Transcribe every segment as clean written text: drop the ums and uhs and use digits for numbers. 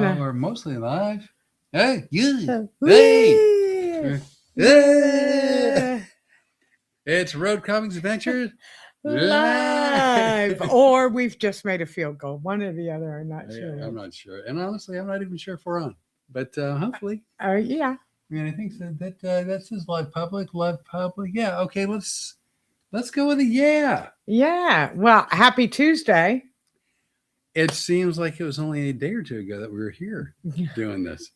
Well, we're mostly live. Hey, you. Whee! Hey. It's Road Comics Adventures Live. Or we've just made a field goal. One or the other. I'm not sure. I'm not sure. And honestly, I'm not even sure if we're on. But hopefully. Yeah. I mean, I think that says live public. Yeah. Okay, let's go with a yeah. Yeah. Well, happy Tuesday. It seems like it was only a day or two ago that we were here doing this.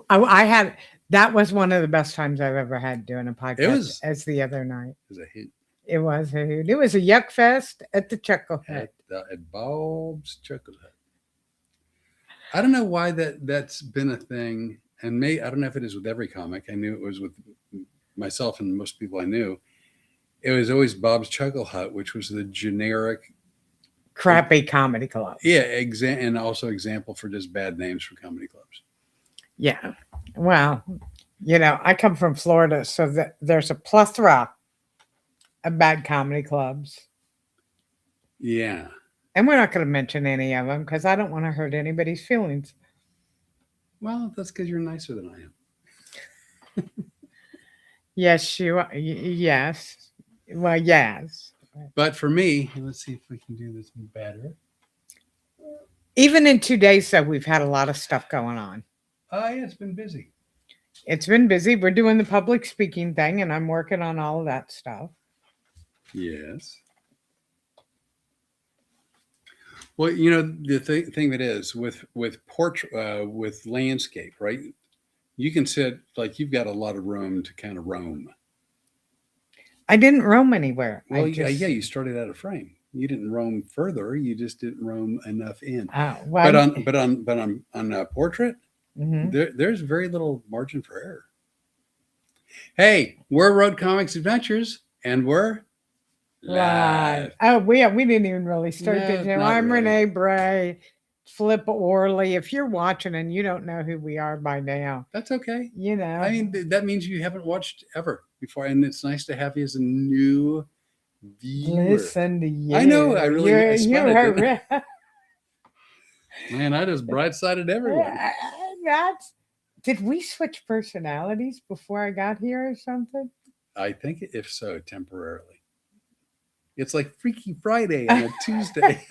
That was one of the best times I've ever had doing a podcast. It was as the other night. It was a hoot. It was a hoot. It was a yuck fest at the Chuckle Hut. At Bob's Chuckle Hut. I don't know why that's been a thing, and I don't know if it is with every comic. I knew it was with myself and most people I knew. It was always Bob's Chuckle Hut, which was the generic crappy comedy club. Yeah, and also example for just bad names for comedy clubs. Yeah. Well, I come from Florida, so there's a plethora of bad comedy clubs. Yeah. And we're not going to mention any of them because I don't want to hurt anybody's feelings. Well, that's because you're nicer than I am. Yes, you are. Yes. Well, yes. But for me, let's see if we can do this better. Even in 2 days, though, we've had a lot of stuff going on. Yeah, it's been busy. It's been busy. We're doing the public speaking thing, and I'm working on all of that stuff. Yes. Well, the thing that is with portrait with landscape, right? You can sit like you've got a lot of room to kind of roam. I didn't roam anywhere. Well, yeah, you started out of frame. You didn't roam further. You just didn't roam enough in. Well, but on a portrait, mm-hmm. there's very little margin for error. Hey, we're Road Comics Adventures, and we're live. Oh, we didn't even really start No, the show. I'm really. Rene Bray, Flip Orley. If you're watching and you don't know who we are by now, that's okay. I mean, that means you haven't watched ever before, and it's nice to have you as a new viewer. Listen to you. I know. I really Man, I just bright-sided everyone. Did we switch personalities before I got here or something? I think if so, temporarily. It's like Freaky Friday on a Tuesday.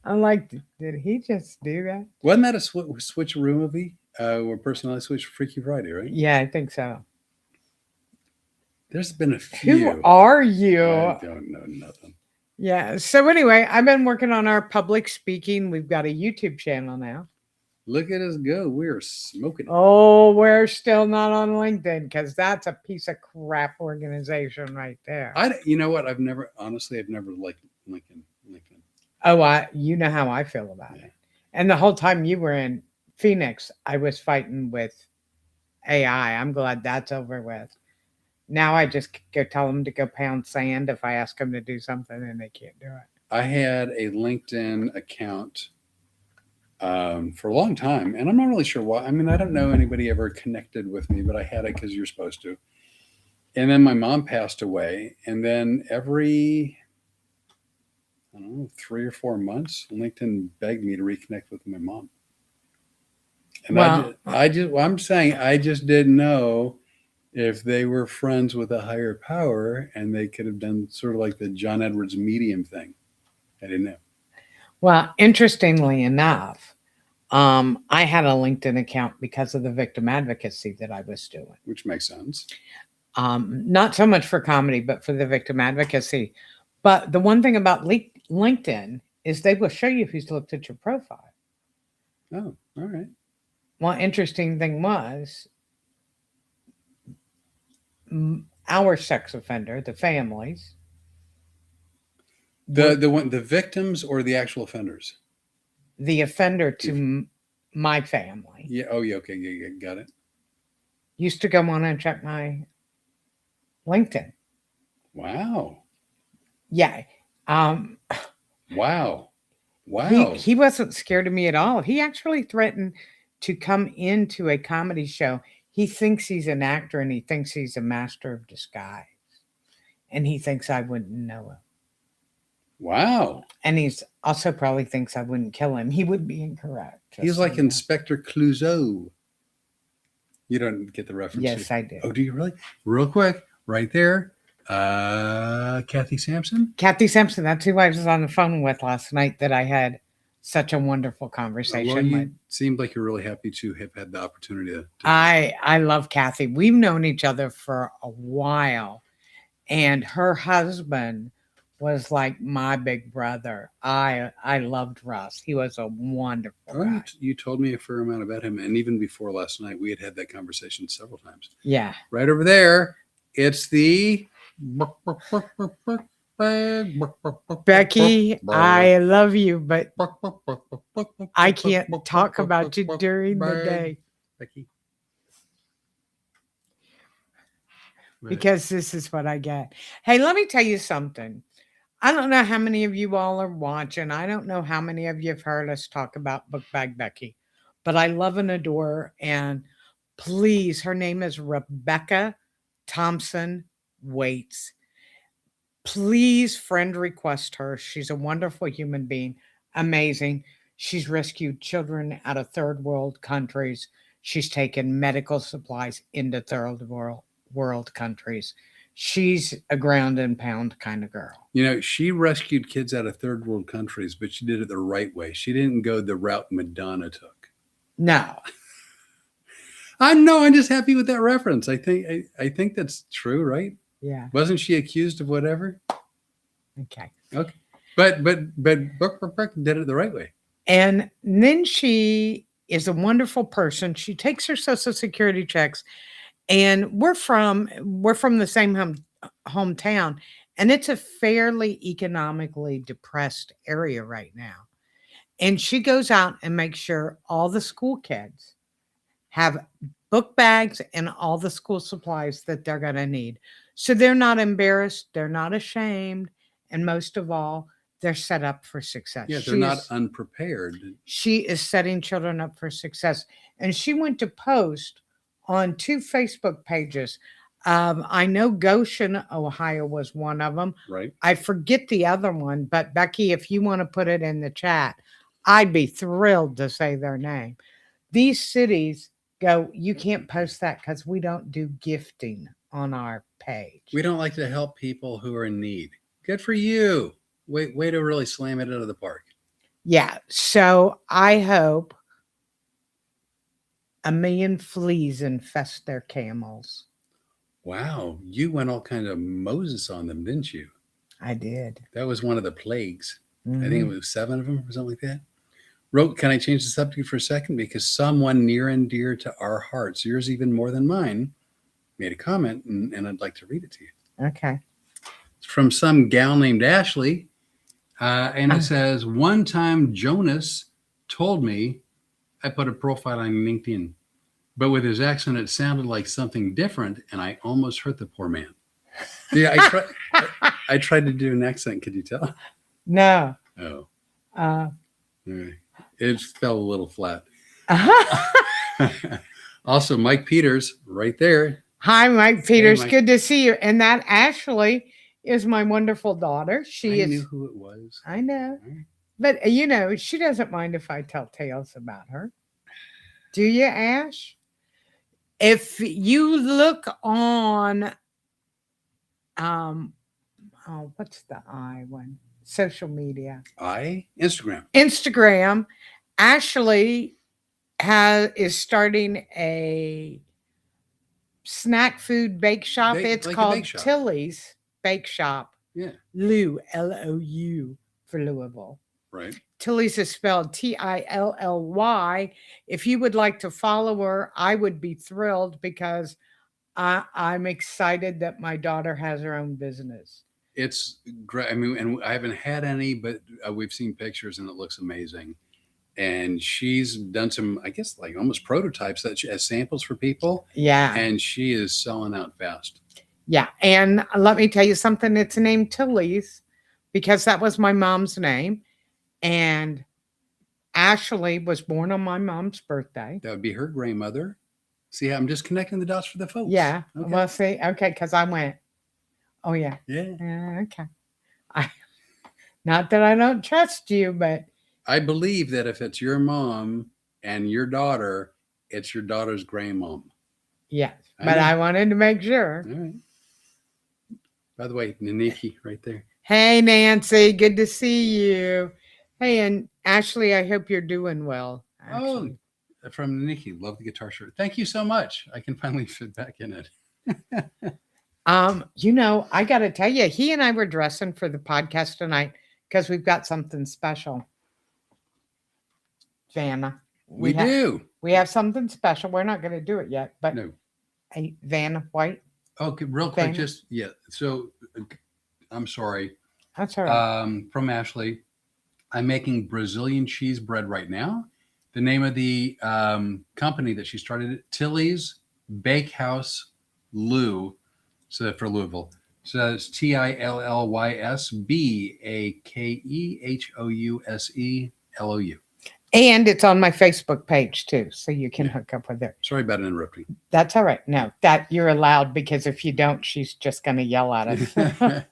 I'm like, did he just do that? Wasn't that a switcheroo movie where personality switched for Freaky Friday, right? Yeah, I think so. There's been a few. Who are you? I don't know nothing. Yeah. So anyway, I've been working on our public speaking. We've got a YouTube channel now. Look at us go. We're smoking. Oh, we're still not on LinkedIn because that's a piece of crap organization right there. You know what? I've never liked LinkedIn. Oh, you know how I feel about it. And the whole time you were in Phoenix, I was fighting with AI. I'm glad that's over with. Now I just go tell them to go pound sand if I ask them to do something and they can't do it. I had a LinkedIn account for a long time, and I'm not really sure why. I mean, I don't know anybody ever connected with me, but I had it because you're supposed to. And then my mom passed away, and then every 3 or 4 months, LinkedIn begged me to reconnect with my mom. And I'm saying I just didn't know if they were friends with a higher power and they could have done sort of like the John Edwards medium thing. I didn't know. Well, interestingly enough, I had a LinkedIn account because of the victim advocacy that I was doing. Which makes sense. Not so much for comedy, but for the victim advocacy. But the one thing about LinkedIn is they will show you who's looked at your profile. Oh, all right. Well, interesting thing was our sex offender, the families. The victims or the actual offenders? The offender to my family. Yeah. Oh, yeah. Okay. Yeah. Got it. Used to go on and check my LinkedIn. Wow. Yeah. Wow. He wasn't scared of me at all. He actually threatened to come into a comedy show. He thinks he's an actor and he thinks he's a master of disguise. And he thinks I wouldn't know him. Wow. And he's also probably thinks I wouldn't kill him. He would be incorrect. He's like Inspector Clouseau. You don't get the reference. Yes, I do. Oh, do you really? Real quick, right there. Kathy Sampson. Kathy Sampson, that's who I was on the phone with last night that I had such a wonderful conversation Well, you with. seemed like you're really happy to have had the opportunity to I love Kathy. We've known each other for a while, and her husband was like my big brother. I loved Russ. He was a wonderful guy. You told me a fair amount about him, and even before last night, we had that conversation several times. Yeah. Right over there, it's the Becky, I love you, but I can't talk about you during the day. Becky. Because this is what I get. Hey, let me tell you something. I don't know how many of you all are watching. I don't know how many of you have heard us talk about Book Bag Becky, but I love and adore her. And please, her name is Rebecca Thompson Waits. Please friend request her. She's a wonderful human being. Amazing. She's rescued children out of third world countries. She's taken medical supplies into third world countries. She's a ground and pound kind of girl. You know, she rescued kids out of third world countries, but she did it the right way. She didn't go the route Madonna took. No. I'm just happy with that reference. I think that's true, right? Yeah. Wasn't she accused of whatever? Okay. Okay. But Brooke did it the right way. And then she is a wonderful person. She takes her Social Security checks, and we're from the same hometown, and it's a fairly economically depressed area right now. And she goes out and makes sure all the school kids have book bags and all the school supplies that they're going to need. So they're not embarrassed, they're not ashamed, and most of all, they're set up for success. Yeah, they're not unprepared. She is setting children up for success. And she went to post on 2 Facebook pages. I know Goshen, Ohio was one of them. Right. I forget the other one, but Becky, if you want to put it in the chat, I'd be thrilled to say their name. These cities go, you can't post that because we don't do gifting on our page. We don't like to help people who are in need. Good for you. Way to really slam it out of the park. Yeah. So I hope 1 million fleas infest their camels. Wow. You went all kind of Moses on them, didn't you? I did. That was one of the plagues. Mm-hmm. I think it was 7 of them or something like that. Wrote, can I change the subject for a second? Because someone near and dear to our hearts, yours even more than mine, made a comment, and I'd like to read it to you. Okay. It's from some gal named Ashley. And it says, one time Jonas told me, I put a profile on LinkedIn, but with his accent, it sounded like something different, and I almost hurt the poor man. Yeah, I tried to do an accent. Could you tell? No. Oh. Okay. It fell a little flat. Also, Mike Peters, right there. Hi, Mike Peters. Hey, Mike. Good to see you. And that Ashley is my wonderful daughter. I knew who it was. I know. But, she doesn't mind if I tell tales about her. Do you, Ash? If you look on, what's the I one? Social media. Instagram. Ashley is starting a snack food bake shop. It's like called Tilly's Bake Shop. Yeah. Lou, L-O-U for Louisville. Right. Tilly's is spelled Tilly. If you would like to follow her, I would be thrilled because I'm excited that my daughter has her own business. It's great. I mean, and I haven't had any, but we've seen pictures and it looks amazing. And she's done some, I guess, like almost prototypes as samples for people. Yeah. And she is selling out fast. Yeah. And let me tell you something. It's named Tilly's because that was my mom's name. And Ashley was born on my mom's birthday. That would be her grandmother. See, I'm just connecting the dots for the folks. Yeah. Okay. Well, see, okay, because I went, oh, yeah. Yeah. Okay. Not that I don't trust you, but I believe that if it's your mom and your daughter, it's your daughter's grandmom. yes. I But know. I wanted to make sure. All right. By the way, Naniki right there. Hey, Nancy, good to see you. Hey, and Ashley, I hope you're doing well. Actually. Oh, from Naniki. Love the guitar shirt. Thank you so much. I can finally fit back in it. I got to tell you, he and I were dressing for the podcast tonight because we've got something special. Vanna, We do. We have something special. We're not going to do it yet, but No. Hey, Vanna White. Okay, real quick, Vanna? So I'm sorry. That's all right. From Ashley, I'm making Brazilian cheese bread right now. The name of the company that she started, Tilly's Bakehouse Lou, so for Louisville. So it's TILLYS BAKEHOUSELOU. And it's on my Facebook page too, so you can hook up with her. Sorry about interrupting. That's all right. No, that you're allowed, because if you don't, she's just going to yell at us.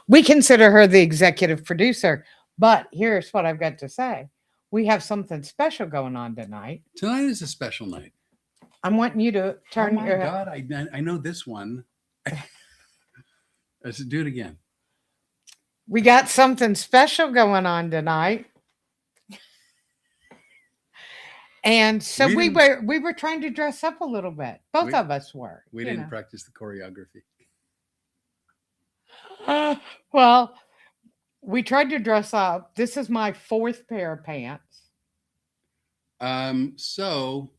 We consider her the executive producer, but here's what I've got to say. We have something special going on tonight. Tonight is a special night. I'm wanting you to turn your... God, I know this one. Let's do it again. We got something special going on tonight. And so we were trying to dress up a little bit. Both of us were. We didn't practice the choreography. Well, we tried to dress up. This is my 4th pair of pants. So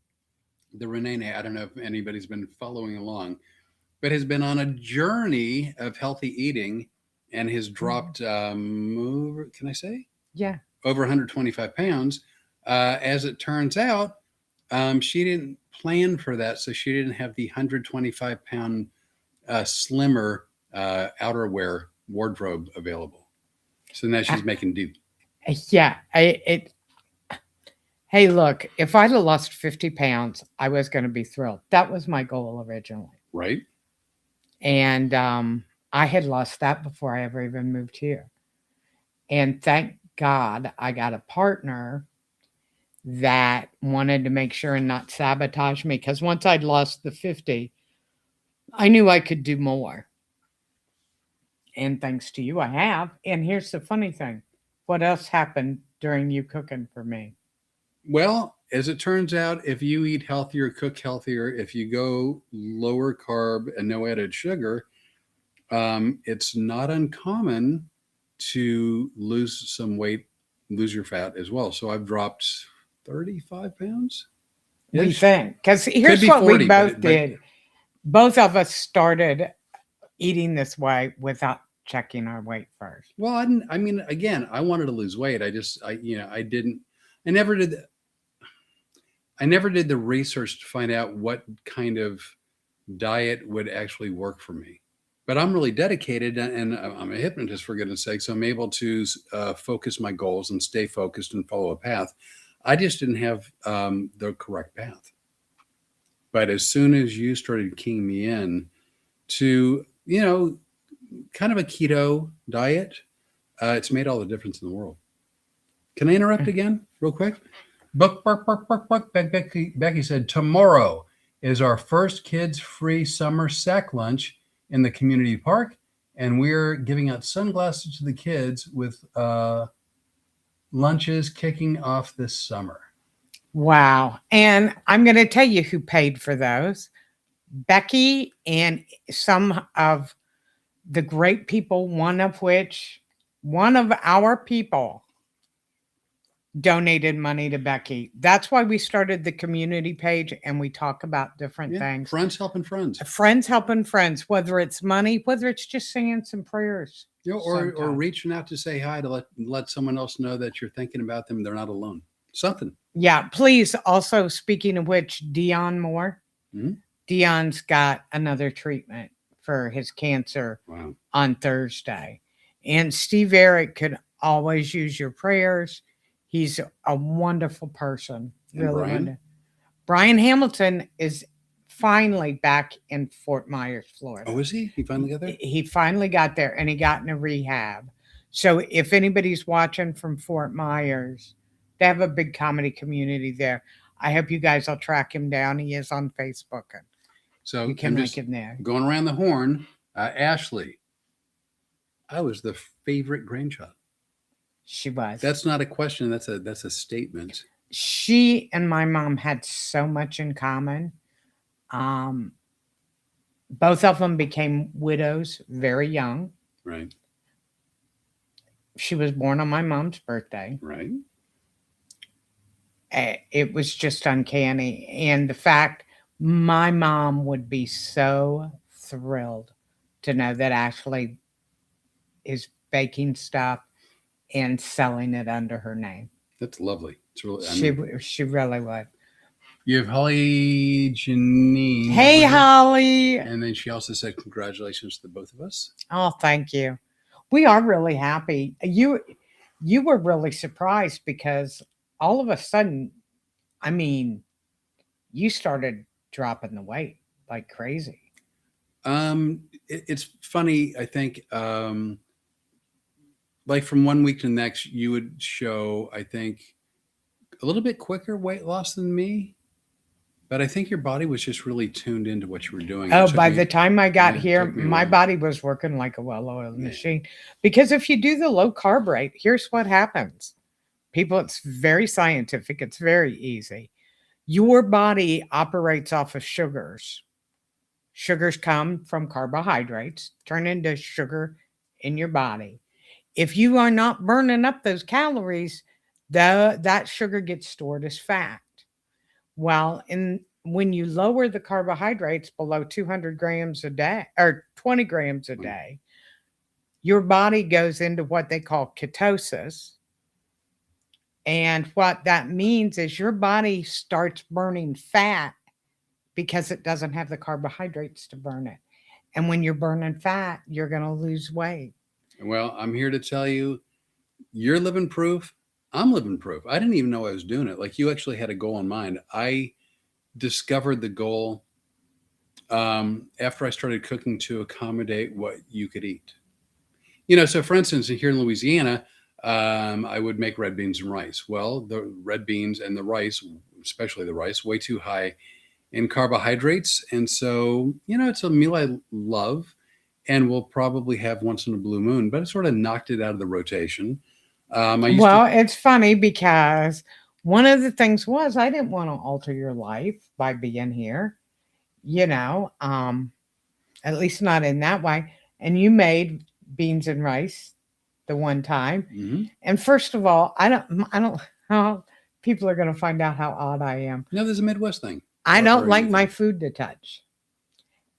the Rene, I don't know if anybody's been following along, but has been on a journey of healthy eating and has dropped, can I say? Yeah. Over 125 pounds. As it turns out, she didn't plan for that, so she didn't have the 125-pound slimmer outerwear wardrobe available. So now she's making do. Yeah. Hey, look, if I'd have lost 50 pounds, I was going to be thrilled. That was my goal originally. Right. And I had lost that before I ever even moved here. And thank God I got a partner that wanted to make sure and not sabotage me, because once I'd lost the 50, I knew I could do more. And thanks to you, I have. And here's the funny thing. What else happened during you cooking for me? Well, as it turns out, if you eat healthier, cook healthier, if you go lower carb and no added sugar, it's not uncommon to lose some weight, lose your fat as well. So I've dropped 35 pounds. We think, because here's what 40, we both did. Both of us started eating this way without checking our weight first. Well, I mean, again, I wanted to lose weight. I never did the research to find out what kind of diet would actually work for me. But I'm really dedicated, and I'm a hypnotist, for goodness sake, so I'm able to focus my goals and stay focused and follow a path. I just didn't have the correct path. But as soon as you started keying me in to, kind of a keto diet, it's made all the difference in the world. Can I interrupt again real quick? Becky said, tomorrow is our first kids-free summer sack lunch in the community park, and we're giving out sunglasses to the kids with lunches kicking off this summer. Wow. And I'm going to tell you who paid for those. Becky and some of the great people, one of our people donated money to Becky. That's why we started the community page, and we talk about different things. Friends helping friends. Friends helping friends, whether it's money, whether it's just saying some prayers. Or reaching out to say hi, to let someone else know that you're thinking about them. They're not alone. Something. Yeah. Please. Also, speaking of which, Dion Moore. Mm-hmm. Dion's got another treatment for his cancer on Thursday. And Steve Eric could always use your prayers. He's a wonderful person. Really. Brian Hamilton is finally back in Fort Myers, Florida. Oh, is he? He finally got there? He finally got there, and he got in a rehab. So if anybody's watching from Fort Myers, they have a big comedy community there. I hope you guys will track him down. He is on Facebook. And So you can I'm link just him there. going around the horn. Ashley, I was the favorite grandchild. She was. That's not a question. That's a statement. She and my mom had so much in common. Both of them became widows very young. Right. She was born on my mom's birthday. Right. It was just uncanny. And the fact my mom would be so thrilled to know that Ashley is baking stuff and selling it under her name. That's lovely. It's really, She really would. You have Holly Janine. Hey, Holly. And then she also said congratulations to the both of us. Oh, thank you. We are really happy. You were really surprised because all of a sudden, I mean, you started dropping the weight like crazy. It's funny. I think, like from one week to the next, you would show, I think, a little bit quicker weight loss than me. But I think your body was just really tuned into what you were doing. Oh, by the time I got here, my body was working like a well-oiled machine. Because if you do the low carb rate, here's what happens. People, it's very scientific. It's very easy. Your body operates off of sugars. Sugars come from carbohydrates, turn into sugar in your body. If you are not burning up those calories, that sugar gets stored as fat. Well, when you lower the carbohydrates below 200 grams a day or 20 grams a day, your body goes into what they call ketosis. And what that means is your body starts burning fat because it doesn't have the carbohydrates to burn it. And when you're burning fat, you're going to lose weight. Well, I'm here to tell you, you're living proof. I'm living proof. I didn't even know I was doing it. Like, you actually had a goal in mind. I discovered the goal after I started cooking to accommodate what you could eat. So for instance, here in Louisiana, I would make red beans and rice. Well, the red beans and the rice, especially the rice, way too high in carbohydrates. And so, it's a meal I love and will probably have once in a blue moon, but it sort of knocked it out of the rotation. It's funny because one of the things was I didn't want to alter your life by being here, at least not in that way. And you made beans and rice the one time. Mm-hmm. And first of all, I don't how people are going to find out how odd I am. No, there's a Midwest thing. I don't like my food to touch.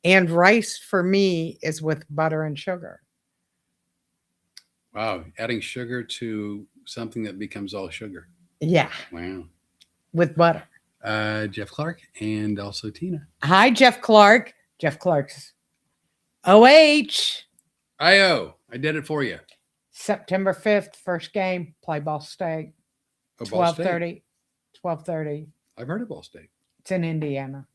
And rice for me is with butter and sugar. Wow. Adding sugar to something that becomes all sugar. Yeah. Wow. With butter. Jeff Clark and also Tina. Hi, Jeff Clark. Jeff Clark's OH. I did it for you. September 5th, first game, play Ball State. 12:30. 12:30. I've heard of Ball State. It's in Indiana.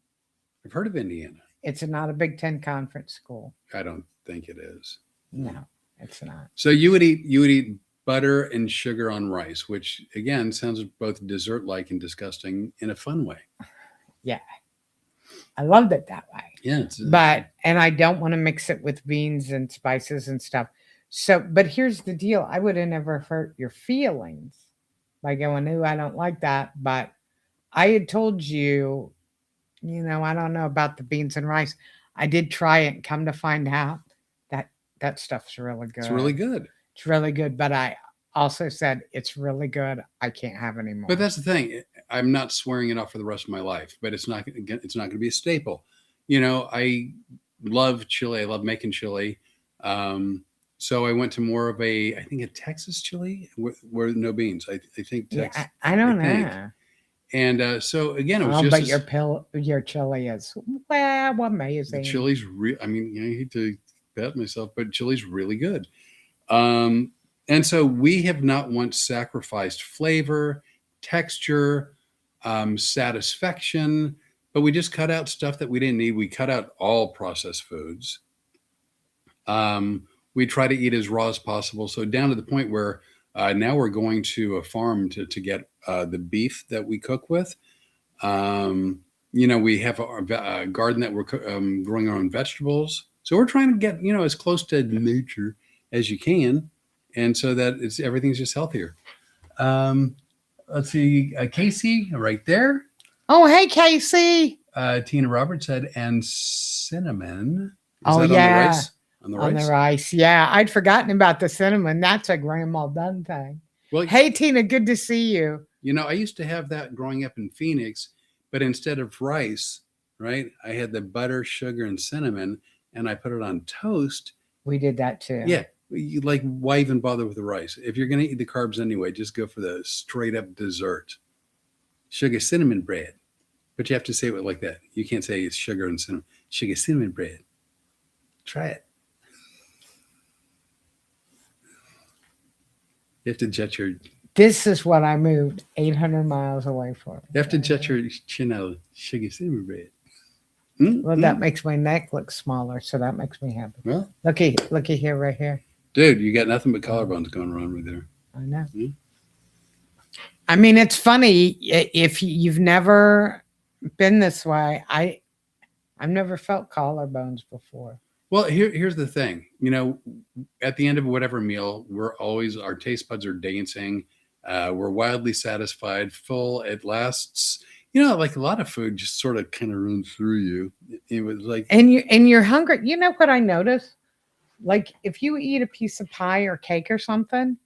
I've heard of Indiana. It's not a Big Ten conference school. I don't think it is. No, it's not. So you would eat butter and sugar on rice, which again sounds both dessert-like and disgusting in a fun way. Yeah. I loved it that way. Yeah. And I don't want to mix it with beans and spices and stuff. So, but here's the deal. I would have never hurt your feelings by going, ooh, I don't like that. But I had told you, I don't know about the beans and rice. I did try it and come to find out that stuff's really good. It's really good. It's really good. But I also said, it's really good. I can't have any more. But that's the thing. I'm not swearing it off for the rest of my life, but it's not going to be a staple. I love chili. I love making chili. So I went to more of a Texas chili where no beans. I think Texas. Yeah, I don't know. And so again, it was just. But your chili is amazing. The chili's real. I mean, I hate to pat myself, but chili's really good. And so we have not once sacrificed flavor, texture, satisfaction, but we just cut out stuff that we didn't need. We cut out all processed foods. we try to eat as raw as possible. So down to the point where now we're going to a farm to get the beef that we cook with. We have a garden that we're growing our own vegetables. So we're trying to get, as close to nature as you can. And so that everything's just healthier. Let's see, Casey right there. Oh, hey, Casey. Tina Roberts said, and cinnamon. Is that yeah. On the rice. Yeah. I'd forgotten about the cinnamon. That's a grandma done thing. Well, hey, Tina, good to see you. I used to have that growing up in Phoenix, but instead of rice, right, I had the butter, sugar, and cinnamon, and I put it on toast. We did that too. Yeah. Why even bother with the rice? If you're going to eat the carbs anyway, just go for the straight up dessert. Sugar cinnamon bread. But you have to say it like that. You can't say it's sugar and cinnamon. Sugar cinnamon bread. Try it. You have to jet your... This is what I moved 800 miles away for. You have to jet your chin out. Sugar cinnamon bread. Well, that makes my neck look smaller, so that makes me happy. Well, looky here, right here. Dude, you got nothing but collarbones going around right there. I know. I mean, it's funny if you've never been this way. I've never felt collarbones before. Well, here's the thing. At the end of whatever meal, our taste buds are dancing. We're wildly satisfied, full. It lasts. Like a lot of food just sort of kind of runs through you. It was like, and you're hungry. You know what I notice? Like if you eat a piece of pie or cake or something,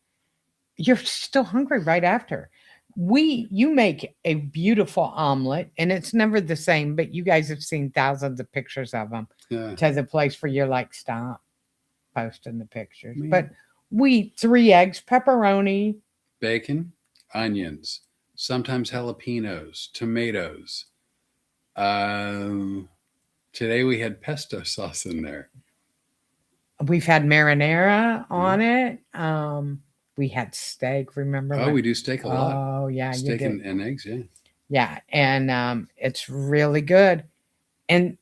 you're still hungry right after. You make a beautiful omelet, and it's never the same, but you guys have seen thousands of pictures of them. Yeah. To the place where you're like, stop posting the pictures. Man. But we eat 3 eggs, pepperoni, bacon, onions, sometimes jalapenos, tomatoes. Today we had pesto sauce in there. We've had marinara on it. We had steak, remember? Oh, we do steak a lot. Oh, yeah. Steak and eggs, yeah. Yeah, and it's really good. And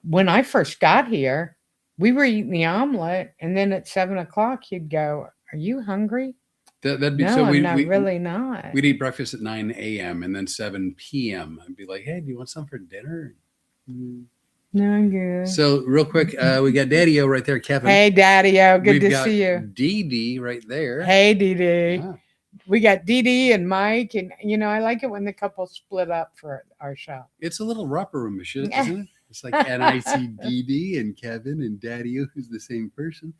when I first got here, we were eating the omelet, and then at 7:00, you'd go, "Are you hungry?" That'd be no, so. I'm really not. We'd eat breakfast at 9 a.m. and then 7 p.m. I'd be like, "Hey, do you want something for dinner?" No, I'm good. So real quick, we got Daddy-O right there, Kevin. Hey, Daddy-O, good to see you. Dee Dee right there. Hey, Dee Dee. Yeah. We got Dee Dee and Mike, and I like it when the couple split up for our show. It's a little romper room, isn't it? It's like, and I see Dee Dee and Kevin and Daddy-O, who's the same person,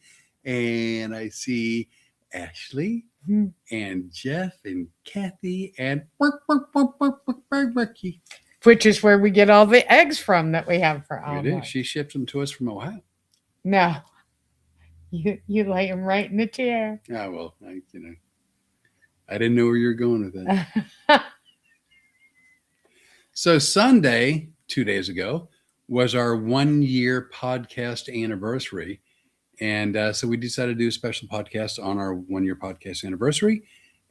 and I see Ashley and Jeff and Kathy and Becky. Which is where we get all the eggs from that we have for omelet. She shipped them to us from Ohio. No, you lay them right in the chair. Oh, well, I didn't know where you were going with that. So Sunday, 2 days ago, was our 1-year podcast anniversary. And so we decided to do a special podcast on our 1-year podcast anniversary.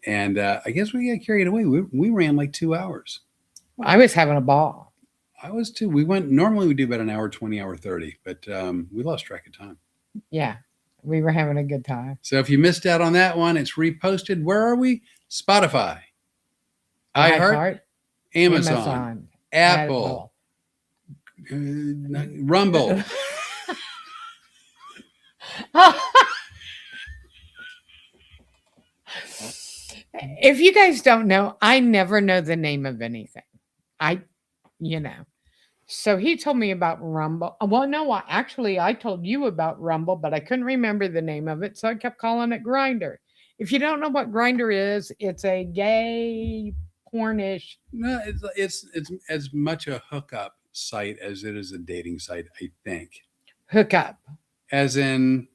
And I guess we got carried away. We ran like 2 hours. I was having a ball. I was too. Normally we do about an hour, 20, hour 30, but we lost track of time. Yeah, we were having a good time. So if you missed out on that one, it's reposted. Where are we? Spotify, iHeart, Amazon, Apple. Rumble. If you guys don't know, I never know the name of anything. So he told me about Rumble. Well, no, I told you about Rumble, but I couldn't remember the name of it, so I kept calling it Grindr. If you don't know what Grindr is, it's a gay pornish. No, it's as much a hookup site as it is a dating site, I think. Hookup. As in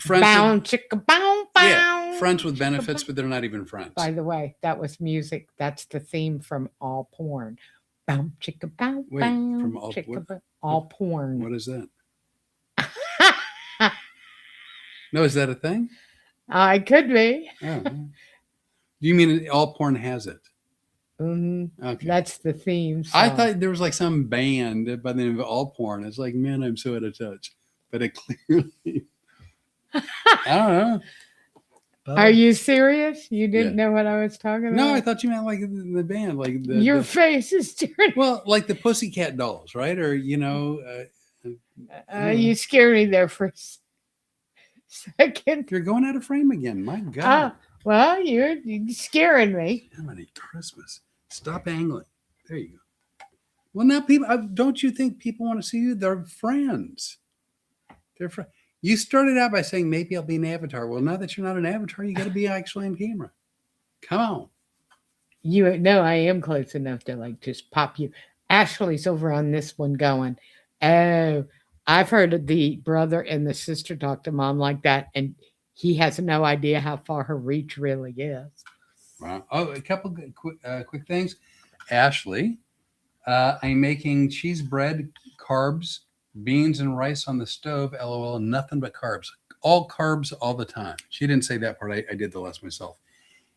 friends. Bound, chicka, bound, bound. Yeah, friends with benefits, but they're not even friends. By the way, that was music. That's the theme from All Porn. Bound, chicka, bound, Wait, bound. from All Porn? What is that? No, is that a thing? It could be. Oh, do you mean All Porn has it? Mm-hmm. Okay. That's the theme song. I thought there was like some band by the name of All Porn. It's like, man, I'm so out of touch. But it clearly I don't know. Are you serious? You didn't know what I was talking about? No, I thought you meant like the band, like your face is turning. Well, like the Pussycat Dolls, right? Or You scared me there for a second. You're going out of frame again. My God. Well, you're scaring me. How Christmas? Stop angling. There you go. Well, now people, don't you think people want to see you? They're friends. They're friends. You started out by saying maybe I'll be an avatar. Well, now that you're not an avatar, you got to be actually on camera. Come on. You know, I am close enough to like just pop you. Ashley's over on this one going, oh, I've heard the brother and the sister talk to mom like that, and he has no idea how far her reach really is. Wow. Oh, a couple quick things. Ashley, I'm making cheese bread, carbs, beans, and rice on the stove. LOL, nothing but carbs. All carbs all the time. She didn't say that part. I did the rest myself.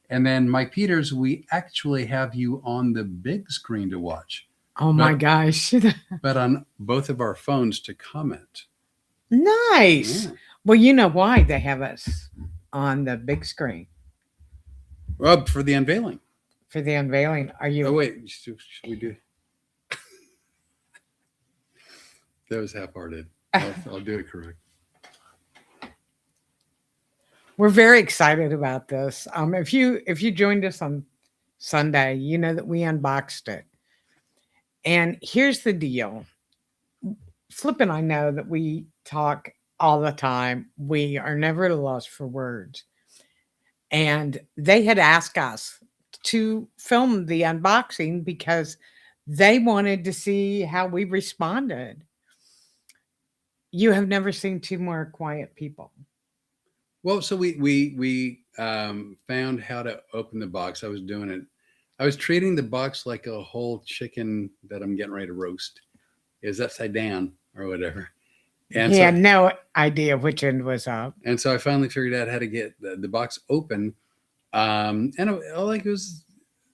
And then Mike Peters, we actually have you on the big screen to watch. Oh my gosh. But on both of our phones to comment. Nice. Yeah. Well, you know why they have us on the big screen. Well, for the unveiling. For the unveiling. Are you? Oh, wait. Should we do? That was half-hearted. I'll do it correct. We're very excited about this. If you joined us on Sunday, you know that we unboxed it. And here's the deal. Flip and I know that we talk all the time. We are never at a loss for words. And they had asked us to film the unboxing because they wanted to see how we responded. You have never seen two more quiet people. Well, so we found how to open the box. I was doing it. I was treating the box like a whole chicken that I'm getting ready to roast. It was upside down or whatever. And he had no idea which end was up. And so I finally figured out how to get the box open. And it was,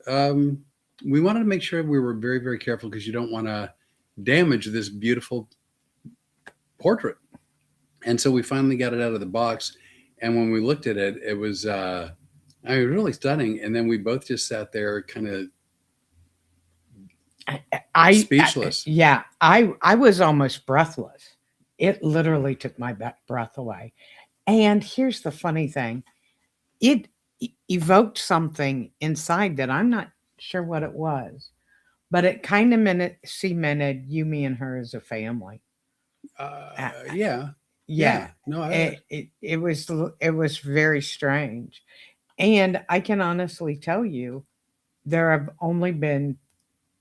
we wanted to make sure we were very, very careful because you don't want to damage this beautiful portrait. And so we finally got it out of the box. And when we looked at it, it was really stunning. And then we both just sat there kind of speechless. I was almost breathless. It literally took my breath away. And here's the funny thing. It evoked something inside that I'm not sure what it was. But it kind of cemented you, me, and her as a family. Yeah. No, it was very strange. And I can honestly tell you, there have only been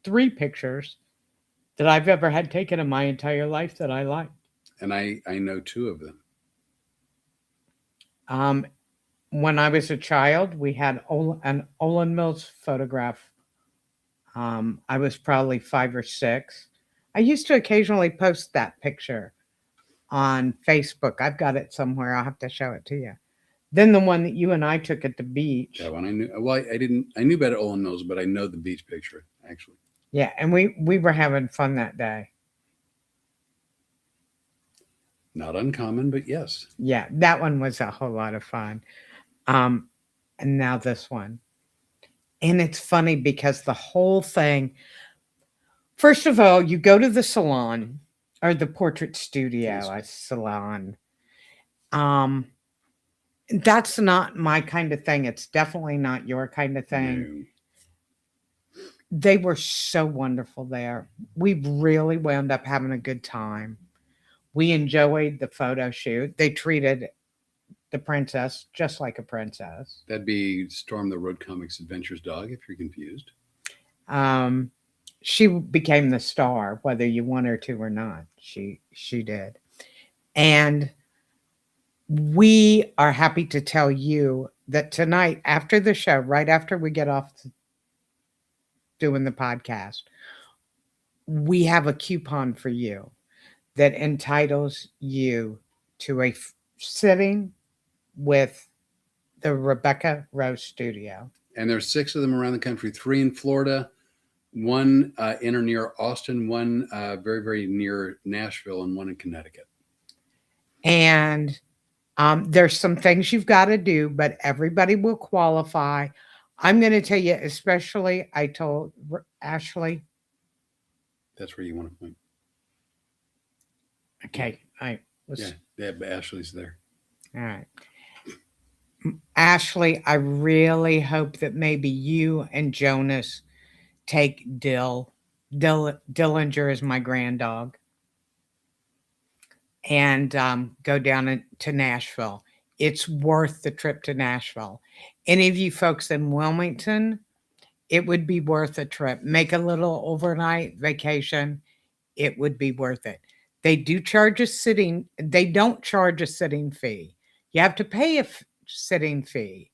3 pictures that I've ever had taken in my entire life that I liked. And I know 2 of them. When I was a child, we had an Olin Mills photograph. I was probably 5 or 6. I used to occasionally post that picture on Facebook. I've got it somewhere. I'll have to show it to you. Then the one that you and I took at the beach. That one I knew. Well, I knew about Olin Mills, but I know the beach picture actually. Yeah, and we were having fun that day. Not uncommon, but yes. Yeah, that one was a whole lot of fun. And now this one. And it's funny because the whole thing, first of all, you go to the salon or the portrait studio, salon. That's not my kind of thing. It's definitely not your kind of thing. No. They were so wonderful there. We really wound up having a good time. We enjoyed the photo shoot. They treated the princess just like a princess. That'd be Storm the Road Comics Adventures dog, if you're confused. She became the star, whether you want her to or not. She did. And we are happy to tell you that tonight, after the show, right after we get off doing the podcast, we have a coupon for you that entitles you to a sitting with the Rebecca Rose Studio. And there's 6 of them around the country, 3 in Florida, 1 in or near Austin, 1 very, very near Nashville, and 1 in Connecticut. And There's some things you've got to do, but everybody will qualify. I'm going to tell you, especially I told Ashley. That's where you want to point. Okay, I was. Yeah, but Ashley's there. All right. Ashley, I really hope that maybe you and Jonas take Dillinger is my grand dog, and go down to Nashville. It's worth the trip to Nashville. Any of you folks in Wilmington, it would be worth a trip. Make a little overnight vacation. It would be worth it. They don't charge a sitting fee. You have to pay a sitting fee,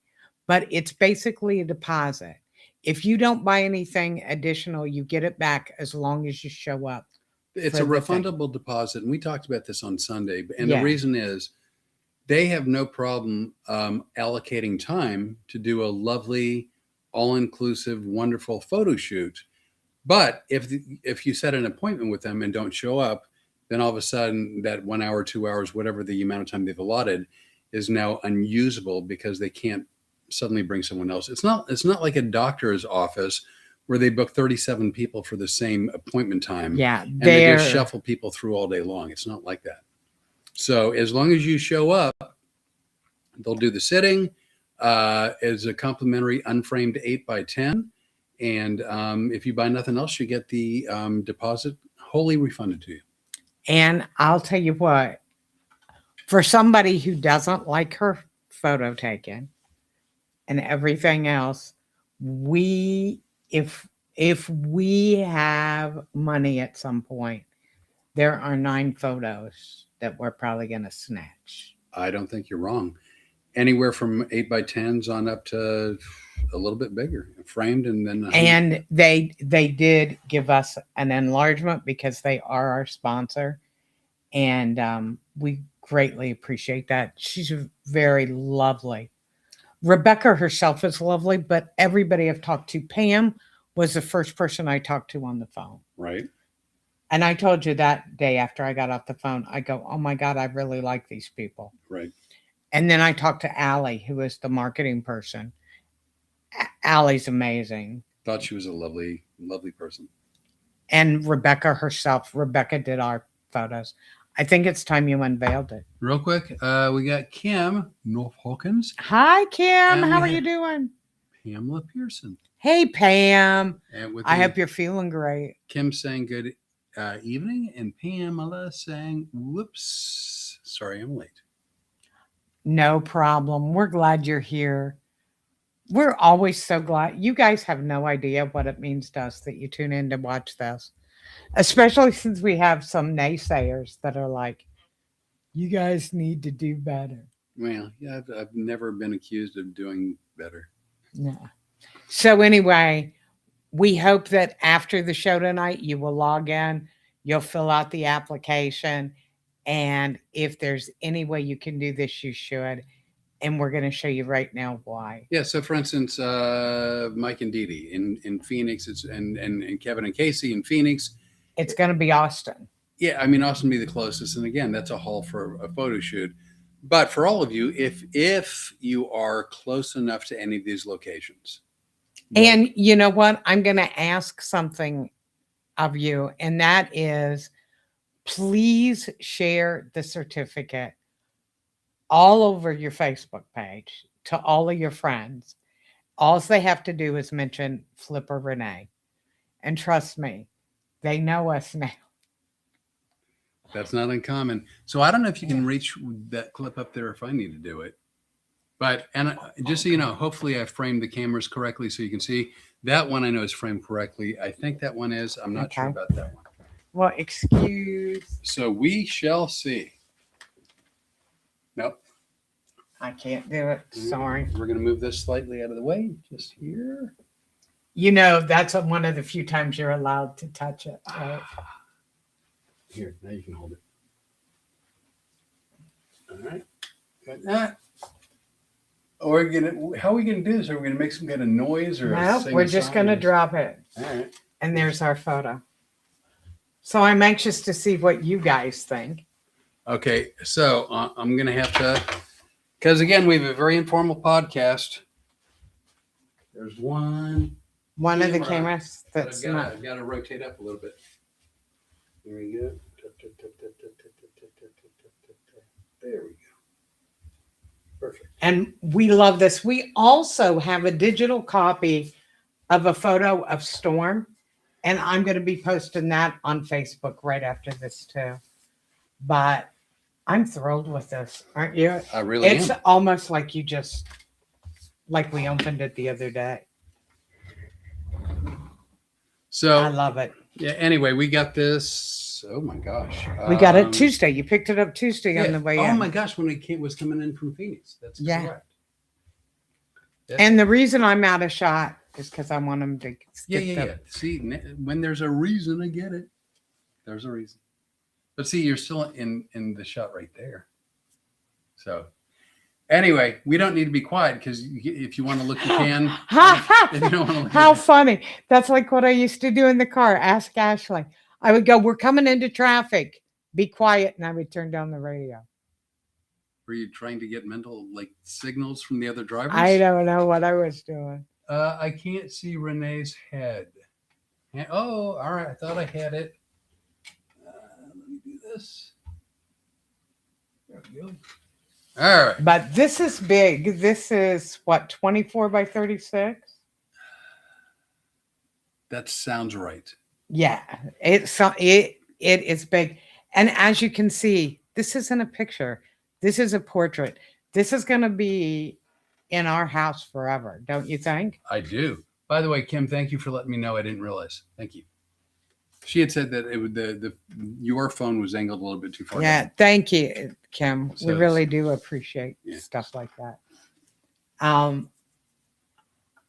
but it's basically a deposit. If you don't buy anything additional, you get it back as long as you show up. It's a refundable deposit, and we talked about this on Sunday. And Yeah. The reason is they have no problem allocating time to do a lovely, all-inclusive, wonderful photo shoot. But if you set an appointment with them and don't show up, then all of a sudden that 1 hour, 2 hours, whatever the amount of time they've allotted, is now unusable because they can't suddenly bring someone else. It's not like a doctor's office where they book 37 people for the same appointment time. Yeah, and they just shuffle people through all day long. It's not like that. So as long as you show up, they'll do the sitting as a complimentary unframed 8x10. And if you buy nothing else, you get the deposit wholly refunded to you. And I'll tell you what, for somebody who doesn't like her photo taken and everything else, if we have money at some point, there are 9 photos that we're probably going to snatch. I don't think you're wrong. Anywhere from 8x10s on up to a little bit bigger, framed, and then. And they did give us an enlargement because they are our sponsor, and we greatly appreciate that. She's very lovely. Rebecca herself is lovely, but everybody I've talked to, Pam was the first person I talked to on the phone. Right. And I told you that day after I got off the phone, I go, oh my God, I really like these people. Right. And then I talked to Allie, who is the marketing person. Allie's amazing. Thought she was a lovely, lovely person. And Rebecca herself. Rebecca did our photos. I think it's time you unveiled it. Real quick, we got Kim North Hawkins. Hi, Kim. How are you doing? Pamela Pearson. Hey, Pam. And I hope you're feeling great. Kim saying good evening, and Pamela saying, whoops, sorry I'm late. No problem. We're glad you're here. We're always so glad. You guys have no idea what it means to us that you tune in to watch this, especially since we have some naysayers that are like, you guys need to do better. Well, yeah, I've never been accused of doing better. No. So anyway, we hope that after the show tonight, you will log in, you'll fill out the application, and if there's any way you can do this, you should. And we're going to show you right now why. Yeah. So, for instance, Mike and Dee Dee in Phoenix, and Kevin and Casey in Phoenix. It's going to be Austin. Yeah, I mean, Austin would be the closest, and again, that's a haul for a photo shoot. But for all of you, if you are close enough to any of these locations, and you know what, I'm going to ask something of you, and that is, please share the certificate all over your Facebook page to all of your friends. All they have to do is mention Flip or Rene. And trust me, they know us now. That's not uncommon. So I don't know if you can reach that clip up there if I need to do it. But, and just so you know, hopefully I framed the cameras correctly so you can see. That one I know is framed correctly. I think that one is. I'm not sure about that one. Well, excuse. So we shall see. Nope. I can't do it. Sorry. We're going to move this slightly out of the way. Just here. You know, that's one of the few times you're allowed to touch it. Right? Here, now you can hold it. All right. Got that. Or how are we going to do this? Are we going to make some kind of noise? Or no, we're just going to drop it. All right. And there's our photo. So I'm anxious to see what you guys think. Okay, so I'm going to have to Because again, we have a very informal podcast. There's one of the camera cameras that that's not. I've got to rotate up a little bit. There we go. There we go. Perfect. And we love this. We also have a digital copy of a photo of Storm, and I'm going to be posting that on Facebook right after this too. But I'm thrilled with this, aren't you? I really It's am. almost like like we opened it the other day. I So love it. yeah. Anyway, we got this. Oh my gosh. We got it Tuesday. You picked it up Tuesday on Yeah. the way Oh in. my gosh, when it was coming in from Phoenix. That's Yeah. correct. And the reason I'm out of shot is because I want them to Yeah. See, when there's a reason, I get it. There's a reason. But see, you're still in the shot right there. So anyway, we don't need to be quiet because if you want to look, you can. If you don't want to look, How funny. That's like what I used to do in the car. Ask Ashley. I would go, we're coming into traffic. Be quiet. And I would turn down the radio. were you trying to get mental signals from the other drivers? I don't know what I was doing. I can't see Renee's head. Oh, all right. I thought I had it. Let me do this. There we go. All right. But this is big. This is what, 24 by 36? That sounds right. Yeah, it is big. And as you can see, this isn't a picture. This is a portrait. This is going to be in our house forever, don't you think? I do. By the way, Kim, thank you for letting me know. I didn't realize. Thank you. She had said that it would your phone was angled a little bit too far. Yeah, thank you, Kim. So we really do appreciate yeah. stuff like that.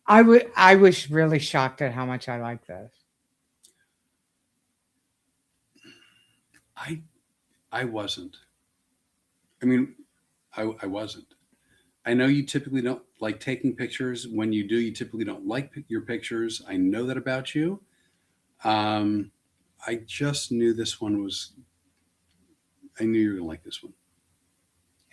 I was really shocked at how much I like this. I wasn't. I mean, I wasn't. I know you typically don't like taking pictures. When you do, you typically don't like your pictures. I know that about you. I just knew this one was. I knew you were gonna like this one.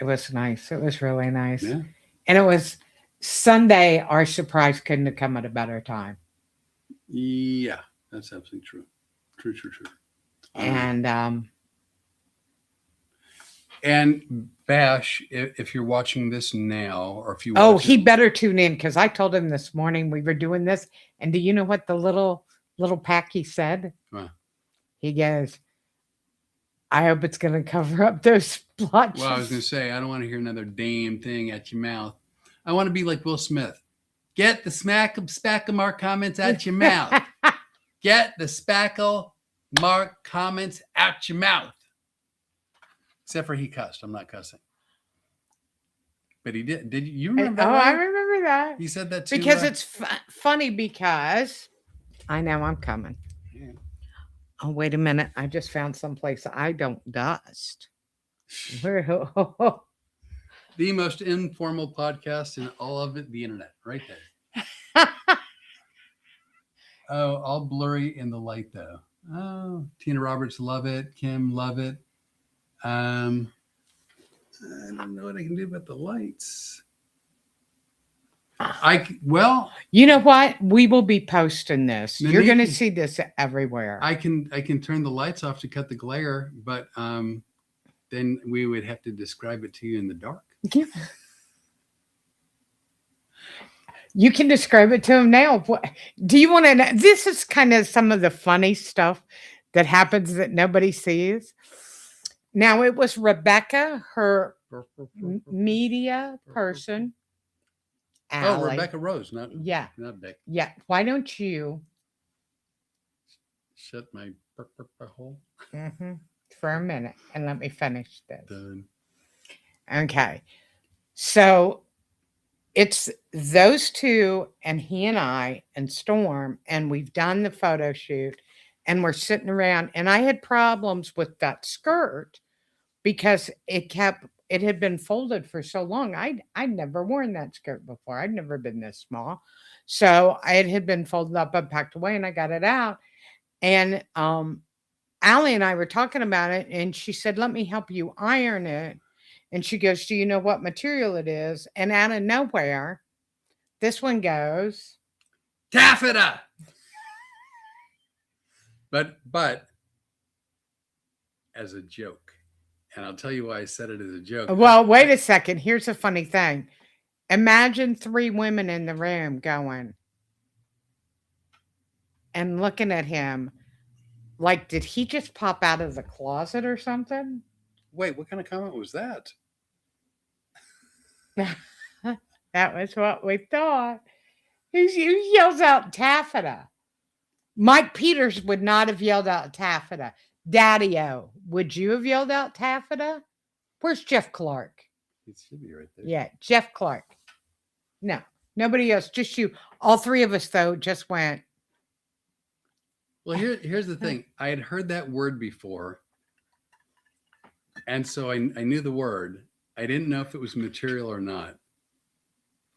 It was nice. It was really nice. Yeah. And it was Sunday. Our surprise couldn't have come at a better time. Yeah, that's absolutely true. True. And Bash, if you're watching this now, or if you he better tune in because I told him this morning we were doing this, and do you know what the little Packy said? Huh. He goes, "I hope it's going to cover up those blotches." Well, I was going to say, I don't want to hear another damn thing at your mouth. I want to be like Will Smith. Get the spackle mark comments out your mouth. Get the spackle mark comments out your mouth. Except for he cussed. I'm not cussing. But he did. Did you remember that? Oh, right? I remember that. He said that too. Because it's funny because I know I'm coming. Yeah. Oh, wait a minute. I just found someplace I don't dust. The most informal podcast in all of it, the internet, right there. Oh, all blurry in the light though. Oh, Tina Roberts, love it. Kim, love it. I don't know what I can do about the lights. You know what? We will be posting this. Then You're going to see this everywhere. I can turn the lights off to cut the glare, but then we would have to describe it to you in the dark. You can describe it to him now. Do you want to know? This is kind of some of the funny stuff that happens that nobody sees. Now, it was Rebecca, her media person. Oh, Rebecca Rose, not Beck. Yeah. Why don't you shut my hole for a minute and let me finish this? Done. Okay. So it's those two and he and I and Storm, and we've done the photo shoot. And we're sitting around, and I had problems with that skirt because it had been folded for so long. I'd never worn that skirt before. I'd never been this small. So it had been folded up and packed away, and I got it out. And Allie and I were talking about it, and she said, "Let me help you iron it." And she goes, do you know what material it is? And out of nowhere, this one goes, taffeta. But as a joke. And I'll tell you why I said it as a joke. well, wait a second. Here's a funny thing. Imagine 3 women in the room going and looking at him like, did he just pop out of the closet or something? Wait, what kind of comment was that? That was what we thought. He yells out taffeta. Mike Peters would not have yelled out taffeta. Daddy-o, would you have yelled out taffeta? Where's Jeff Clark? It should be right there. Yeah, Jeff Clark. No, nobody else, just you. All 3 of us, though, just went. Well, here's the thing. I had heard that word before. And so I knew the word. I didn't know if it was material or not.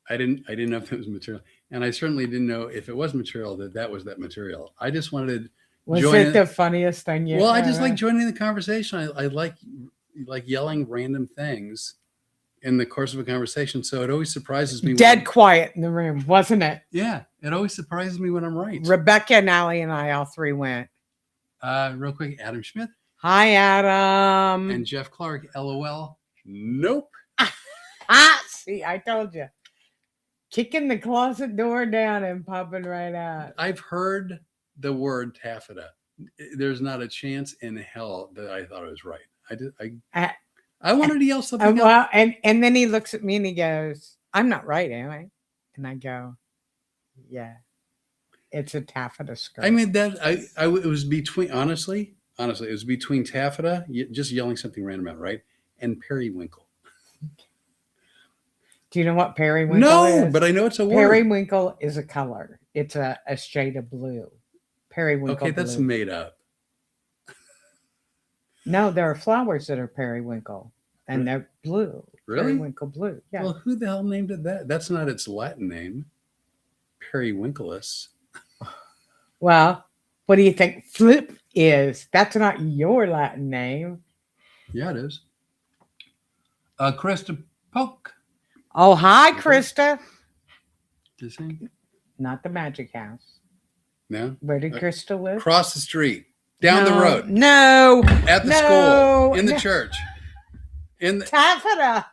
I didn't know if it was material. And I certainly didn't know if it was material that was that material. I just wanted to Was it the funniest thing you Well, I just like joining the conversation. I like yelling random things in the course of a conversation. So it always surprises me. Dead quiet in the room, wasn't it? Yeah, it always surprises me when I'm right. Rebecca and Allie and I all 3 went. Real quick, Adam Schmidt. Hi, Adam. And Jeff Clark, LOL. Nope. See, I told you. Kicking the closet door down and popping right out. I've heard the word taffeta. There's not a chance in hell that I thought it was right. I wanted to yell something well, and then he looks at me and he goes, I'm not right, am I? And I go, yeah, it's a taffeta skirt. I mean, it was between, honestly, it was between taffeta, just yelling something random out, right? And periwinkle. Do you know what periwinkle is? No, but I know it's a word. Periwinkle is a color. It's a shade of blue. Periwinkle. Okay, that's blue. made up. No, there are flowers that are periwinkle, and they're blue. Really? Periwinkle blue. Yeah. Well, who the hell named it that? That's not its Latin name. Periwinkleus. Well, what do you think Flip is? That's not your Latin name. Yeah, it is. Krista Polk. Oh, hi, Krista. You see? Not the Magic House. No. Where did Krista live? Across the street. Down the road. No. At the school. In the church. In the taffeta.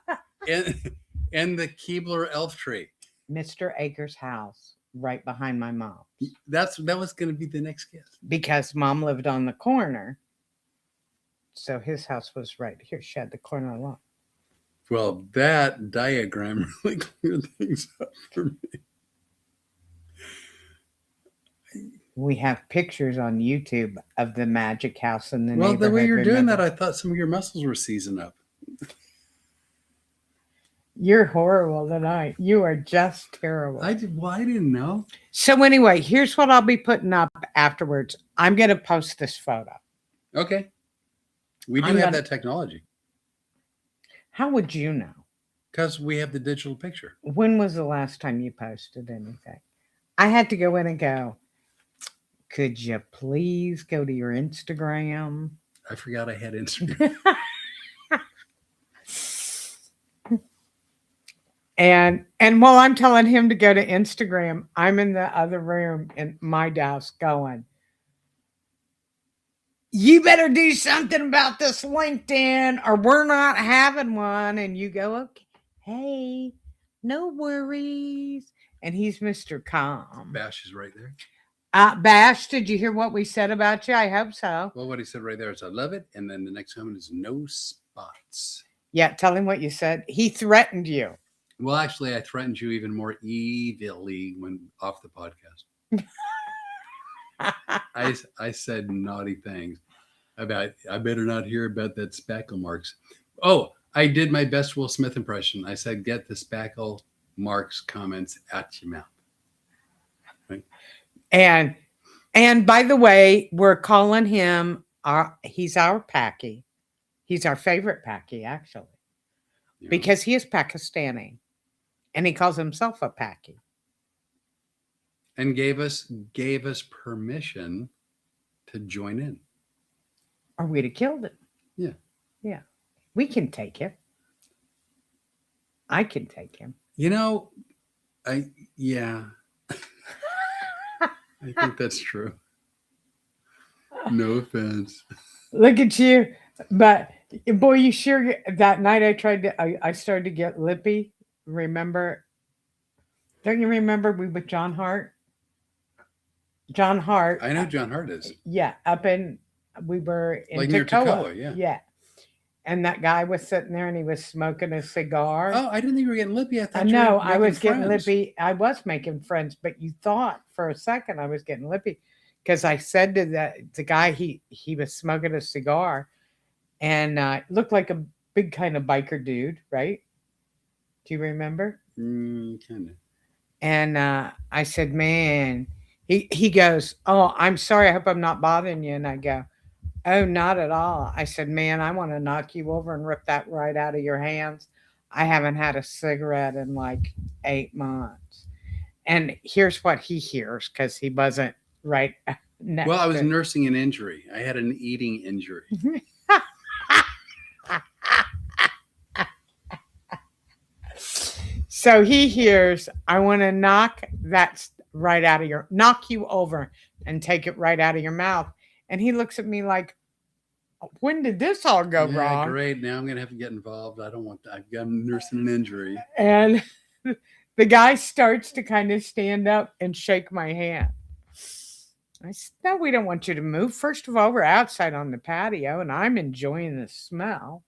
in the Keebler elf tree. Mr. Akers' house, right behind my mom. That was going to be the next guess. Because Mom lived on the corner. So his house was right here. She had the corner lot. Well, that diagram really cleared things up for me. We have pictures on YouTube of the Magic House in the neighborhood. Well, the way you're doing that, I thought some of your muscles were seizing up. You're horrible tonight. You are just terrible. I didn't know. So anyway, here's what I'll be putting up afterwards. I'm going to post this photo. Okay. We do have that technology. How would you know? Because we have the digital picture. When was the last time you posted anything? I had to go in and go, could you please go to your Instagram? I forgot I had Instagram. And while I'm telling him to go to Instagram, I'm in the other room in my desk going, you better do something about this LinkedIn or we're not having one. And you go, okay, hey, no worries. And he's Mr. Calm. Bash is right there. Bash, did you hear what we said about you? I hope so. Well, what he said right there is I love it. And then the next comment is no spots. Yeah, tell him what you said. He threatened you. Well, actually, I threatened you even more evilly when off the podcast. I said naughty things about, I better not hear about that spackle marks. Oh, I did my best Will Smith impression. I said, get the spackle marks comments out your mouth. Right? And by the way, we're calling him, he's our Paki. He's our favorite Paki, actually, because he is Pakistani and he calls himself a Paki. And gave us permission to join in. Or we'd have killed it. Yeah. Yeah. We can take it. I can take him. Yeah. I think that's true. No offense. Look at you. But boy, you sure that night I started to get lippy. Remember? Don't you remember we with John Hart? John Hart. I know who John Hart is. Yeah, we were in Like near Toccoa. Toccoa, yeah. Yeah. And that guy was sitting there and he was smoking a cigar. Oh, I didn't think you were getting lippy. I thought No, you were I was getting friends. lippy. I was making friends, but you thought for a second I was getting lippy because I said to the guy he was smoking a cigar and looked like a big kind of biker dude, right? Do you remember? Kind of. And I said, man, he goes, oh, I'm sorry. I hope I'm not bothering you. And I go, oh, not at all. I said, man, I want to knock you over and rip that right out of your hands. I haven't had a cigarette in like 8 months. And here's what he hears because he wasn't right next. Well, I was nursing an injury. I had an eating injury. So he hears, I want to knock you over and take it right out of your mouth. And he looks at me like, when did this all go wrong? Great. Now I'm going to have to get involved. I don't want that. I'm nursing an injury. And the guy starts to kind of stand up and shake my hand. I said, no, we don't want you to move. First of all, we're outside on the patio and I'm enjoying the smell.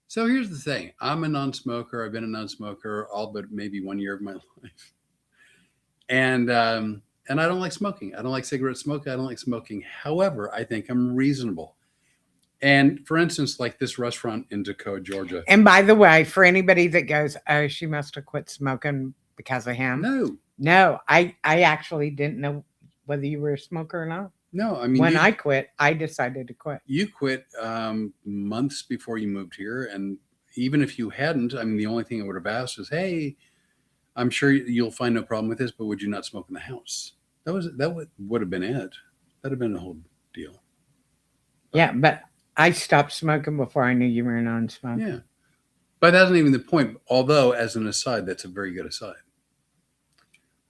So here's the thing. I'm a non-smoker. I've been a non-smoker all but maybe 1 year of my life. And I don't like smoking. I don't like cigarette smoke. I don't like smoking. However, I think I'm reasonable. And for instance, like this restaurant in Toccoa, Georgia. And by the way, for anybody that goes, oh, she must have quit smoking because of him. No, I actually didn't know whether you were a smoker or not. No, I mean, when I quit, I decided to quit. You quit months before you moved here. And even if you hadn't, I mean, the only thing I would have asked is, hey, I'm sure you'll find no problem with this, but would you not smoke in the house? That would have been it. That'd have been the whole deal. Yeah, but I stopped smoking before I knew you were a non-smoker. Yeah. But that's not even the point. Although, as an aside, that's a very good aside.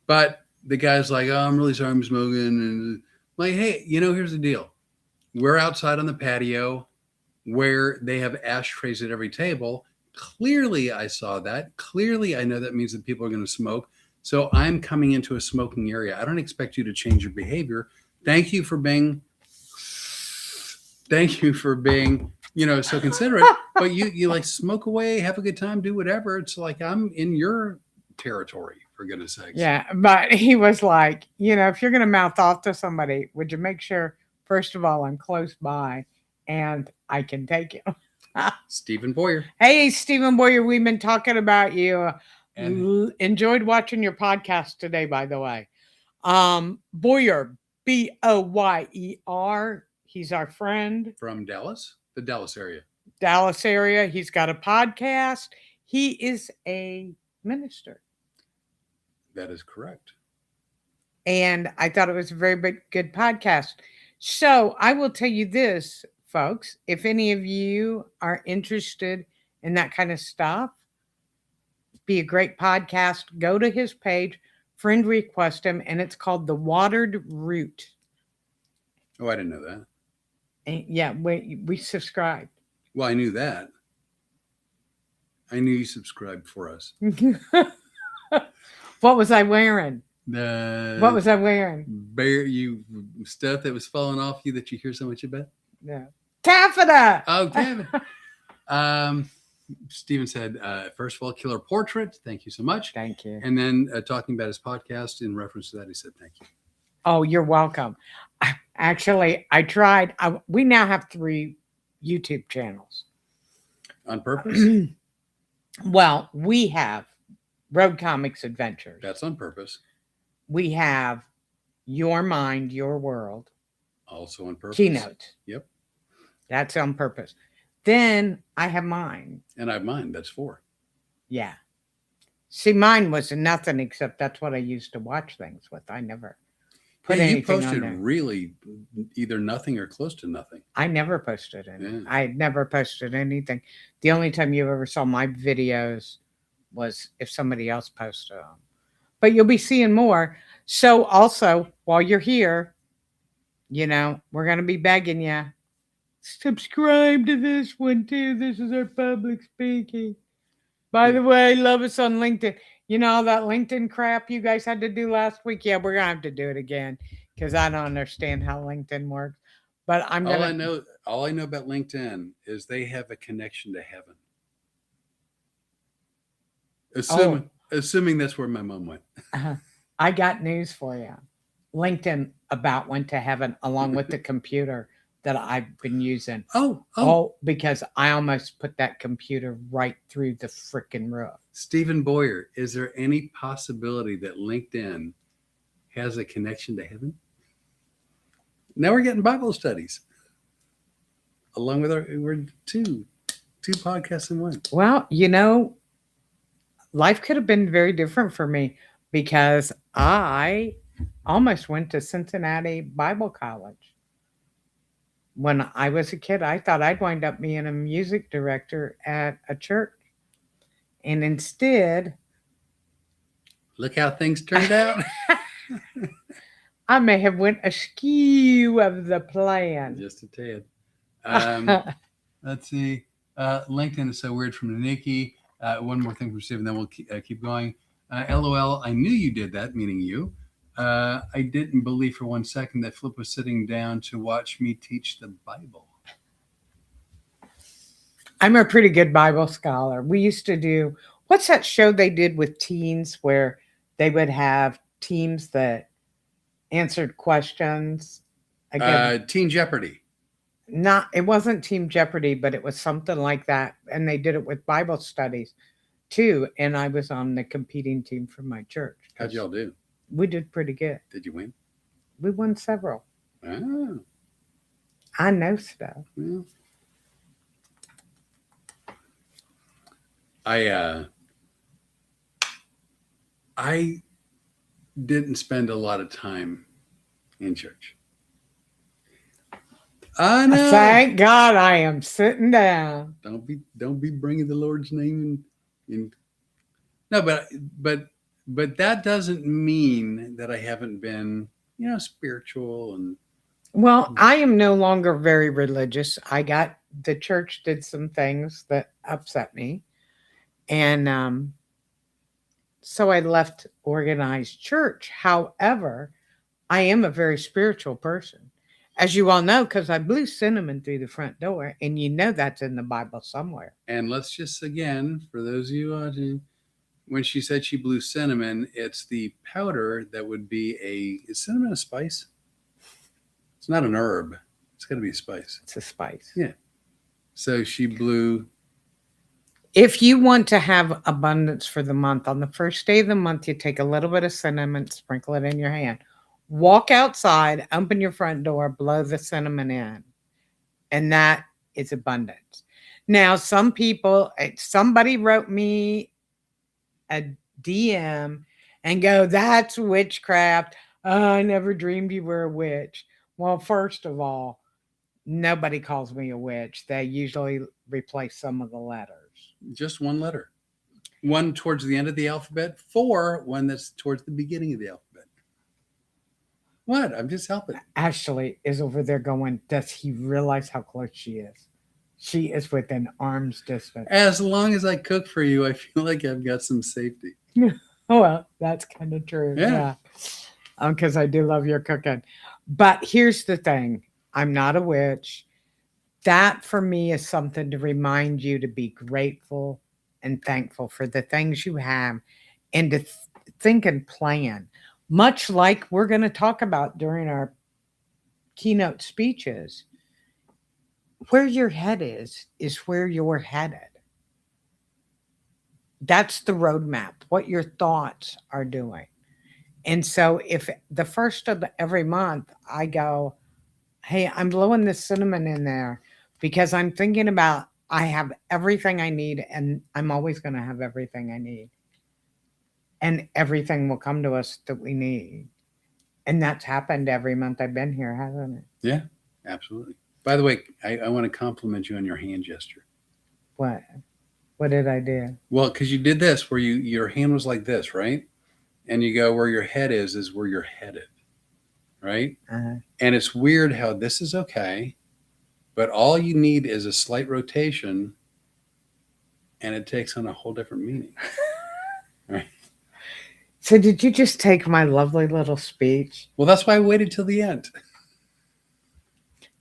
But the guy's like, oh, I'm really sorry I'm smoking. And like, hey, here's the deal. We're outside on the patio where they have ashtrays at every table. Clearly, I saw that. Clearly, I know that means that people are going to smoke. So I'm coming into a smoking area. I don't expect you to change your behavior. Thank you for being so considerate, but you like smoke away, have a good time, do whatever. It's like, I'm in your territory, for goodness sakes. Yeah. But he was like, if you're going to mouth off to somebody, would you make sure, first of all, I'm close by and I can take you. Stephen Boyer. Hey, Stephen Boyer, we've been talking about you. Enjoyed watching your podcast today, by the way. Boyer, Boyer. He's our friend. From Dallas, the Dallas area. He's got a podcast. He is a minister. That is correct. And I thought it was a very good podcast. So I will tell you this, folks. If any of you are interested in that kind of stuff, be a great podcast. Go to his page, friend request him, and it's called The Watered Root. Oh, I didn't know that. And yeah, we subscribed. Well, I knew that. I knew you subscribed for us. What was I wearing? What was I wearing? Stuff that was falling off you that you hear so much about? No. Taffeta! Oh, taffeta. Steven said, first of all, killer portrait. Thank you so much. Thank you. And then talking about his podcast in reference to that, he said, thank you. Oh, you're welcome. Actually, I tried. We now have 3 YouTube channels. On purpose? Well, we have Road Comics Adventures. That's on purpose. We have Your Mind, Your World. Also on purpose. Keynotes. Yep. That's on purpose. Then I have mine. And I have mine. That's 4. Yeah. See, mine was nothing except that's what I used to watch things with. I never put anything you posted on there. Really either nothing or close to nothing. I never posted anything. Yeah. I never posted anything. The only time you ever saw my videos was if somebody else posted them. But you'll be seeing more. So also, while you're here, we're going to be begging you. Subscribe to this one too. This is our public speaking. By the way, love us on LinkedIn. You know all that LinkedIn crap you guys had to do last week? Yeah, we're going to have to do it again because I don't understand how LinkedIn works. But I'm going to. All I know about LinkedIn is they have a connection to heaven. Assuming that's where my mom went. I got news for you. LinkedIn about went to heaven along with the computer that I've been using. Oh, because I almost put that computer right through the freaking roof. Stephen Boyer, is there any possibility that LinkedIn has a connection to heaven? Now we're getting Bible studies. Along with we're two podcasts in one. Well, life could have been very different for me because I almost went to Cincinnati Bible College. When I was a kid, I thought I'd wind up being a music director at a church. And instead, look how things turned out. I may have went askew of the plan. Just a tad. Let's see. LinkedIn is so weird from Nikki. One more thing from Stephen, then we'll keep going. LOL, I knew you did that, meaning you. I didn't believe for 1 second that Flip was sitting down to watch me teach the Bible. I'm a pretty good Bible scholar. We used to do, what's that show they did with teens where they would have teams that answered questions? Teen Jeopardy. It wasn't Team Jeopardy, but it was something like that. And they did it with Bible studies too. And I was on the competing team for my church. How'd y'all do? We did pretty good. Did you win? We won several. Oh. I know stuff. Well, I didn't spend a lot of time in church. I know. Thank God I am sitting down. Don't be bringing the Lord's name in. No, but that doesn't mean that I haven't been, spiritual and. Well, I am no longer very religious. The church did some things that upset me. And so I left organized church. However, I am a very spiritual person. As you all know, because I blew cinnamon through the front door, and that's in the Bible somewhere. And let's just, again, for those of you watching, when she said she blew cinnamon, it's the powder that would be is cinnamon a spice? It's not an herb. It's got to be a spice. It's a spice. Yeah. So she blew. If you want to have abundance for the month, on the first day of the month, you take a little bit of cinnamon, sprinkle it in your hand. Walk outside, open your front door, blow the cinnamon in. And that is abundance. Now, somebody wrote me a DM and go, that's witchcraft. Oh, I never dreamed you were a witch. Well, first of all, nobody calls me a witch. They usually replace some of the letters. Just one letter. One towards the end of the alphabet, 4, one that's towards the beginning of the alphabet. What? I'm just helping. Ashley is over there going, does he realize how close she is? She is within arm's distance. As long as I cook for you, I feel like I've got some safety. Oh, well, that's kind of true. Yeah. Because I do love your cooking. But here's the thing. I'm not a witch. That for me is something to remind you to be grateful and thankful for the things you have and to think and plan. Much like we're going to talk about during our keynote speeches, where your head is where you're headed. That's the roadmap, what your thoughts are doing. And so if the first of every month I go, hey, I'm blowing this cinnamon in there because I'm thinking about I have everything I need and I'm always going to have everything I need. And everything will come to us that we need. And that's happened every month I've been here, hasn't it? Yeah, absolutely. By the way, I want to compliment you on your hand gesture. What? What did I do? Well, because you did this where your hand was like this, right? And you go where your head is where you're headed, right? Uh-huh. And it's weird how this is okay, but all you need is a slight rotation, and it takes on a whole different meaning. Right? So did you just take my lovely little speech? Well, that's why I waited till the end.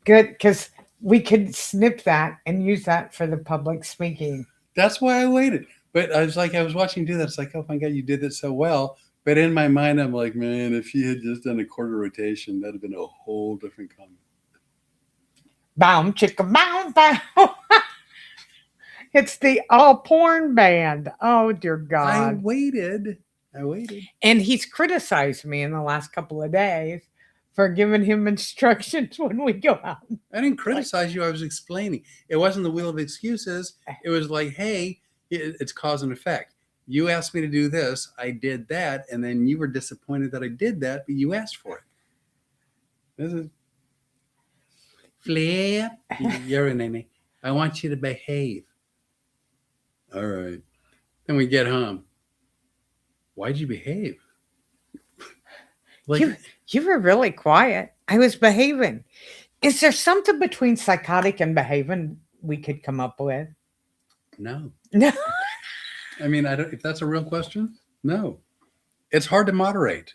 Good, because we could snip that and use that for the public speaking. That's why I waited. But I was watching you do that. It's like, oh my God, you did it so well. But in my mind, I'm like, man, if you had just done a quarter rotation, that'd have been a whole different comment. Boom, chicka, bow, bow. It's the all porn band. Oh, dear God. I waited. And he's criticized me in the last couple of days for giving him instructions when we go out. I didn't criticize you. I was explaining. It wasn't the wheel of excuses. It was like, hey, it's cause and effect. You asked me to do this. I did that. And then you were disappointed that I did that, but you asked for it. This is Flip. You're a nene. I want you to behave. All right. Then we get home. Why'd you behave? Like, You were really quiet. I was behaving. Is there something between psychotic and behaving we could come up with? no. No. I mean, I don't. If that's a real question, no. It's hard to moderate.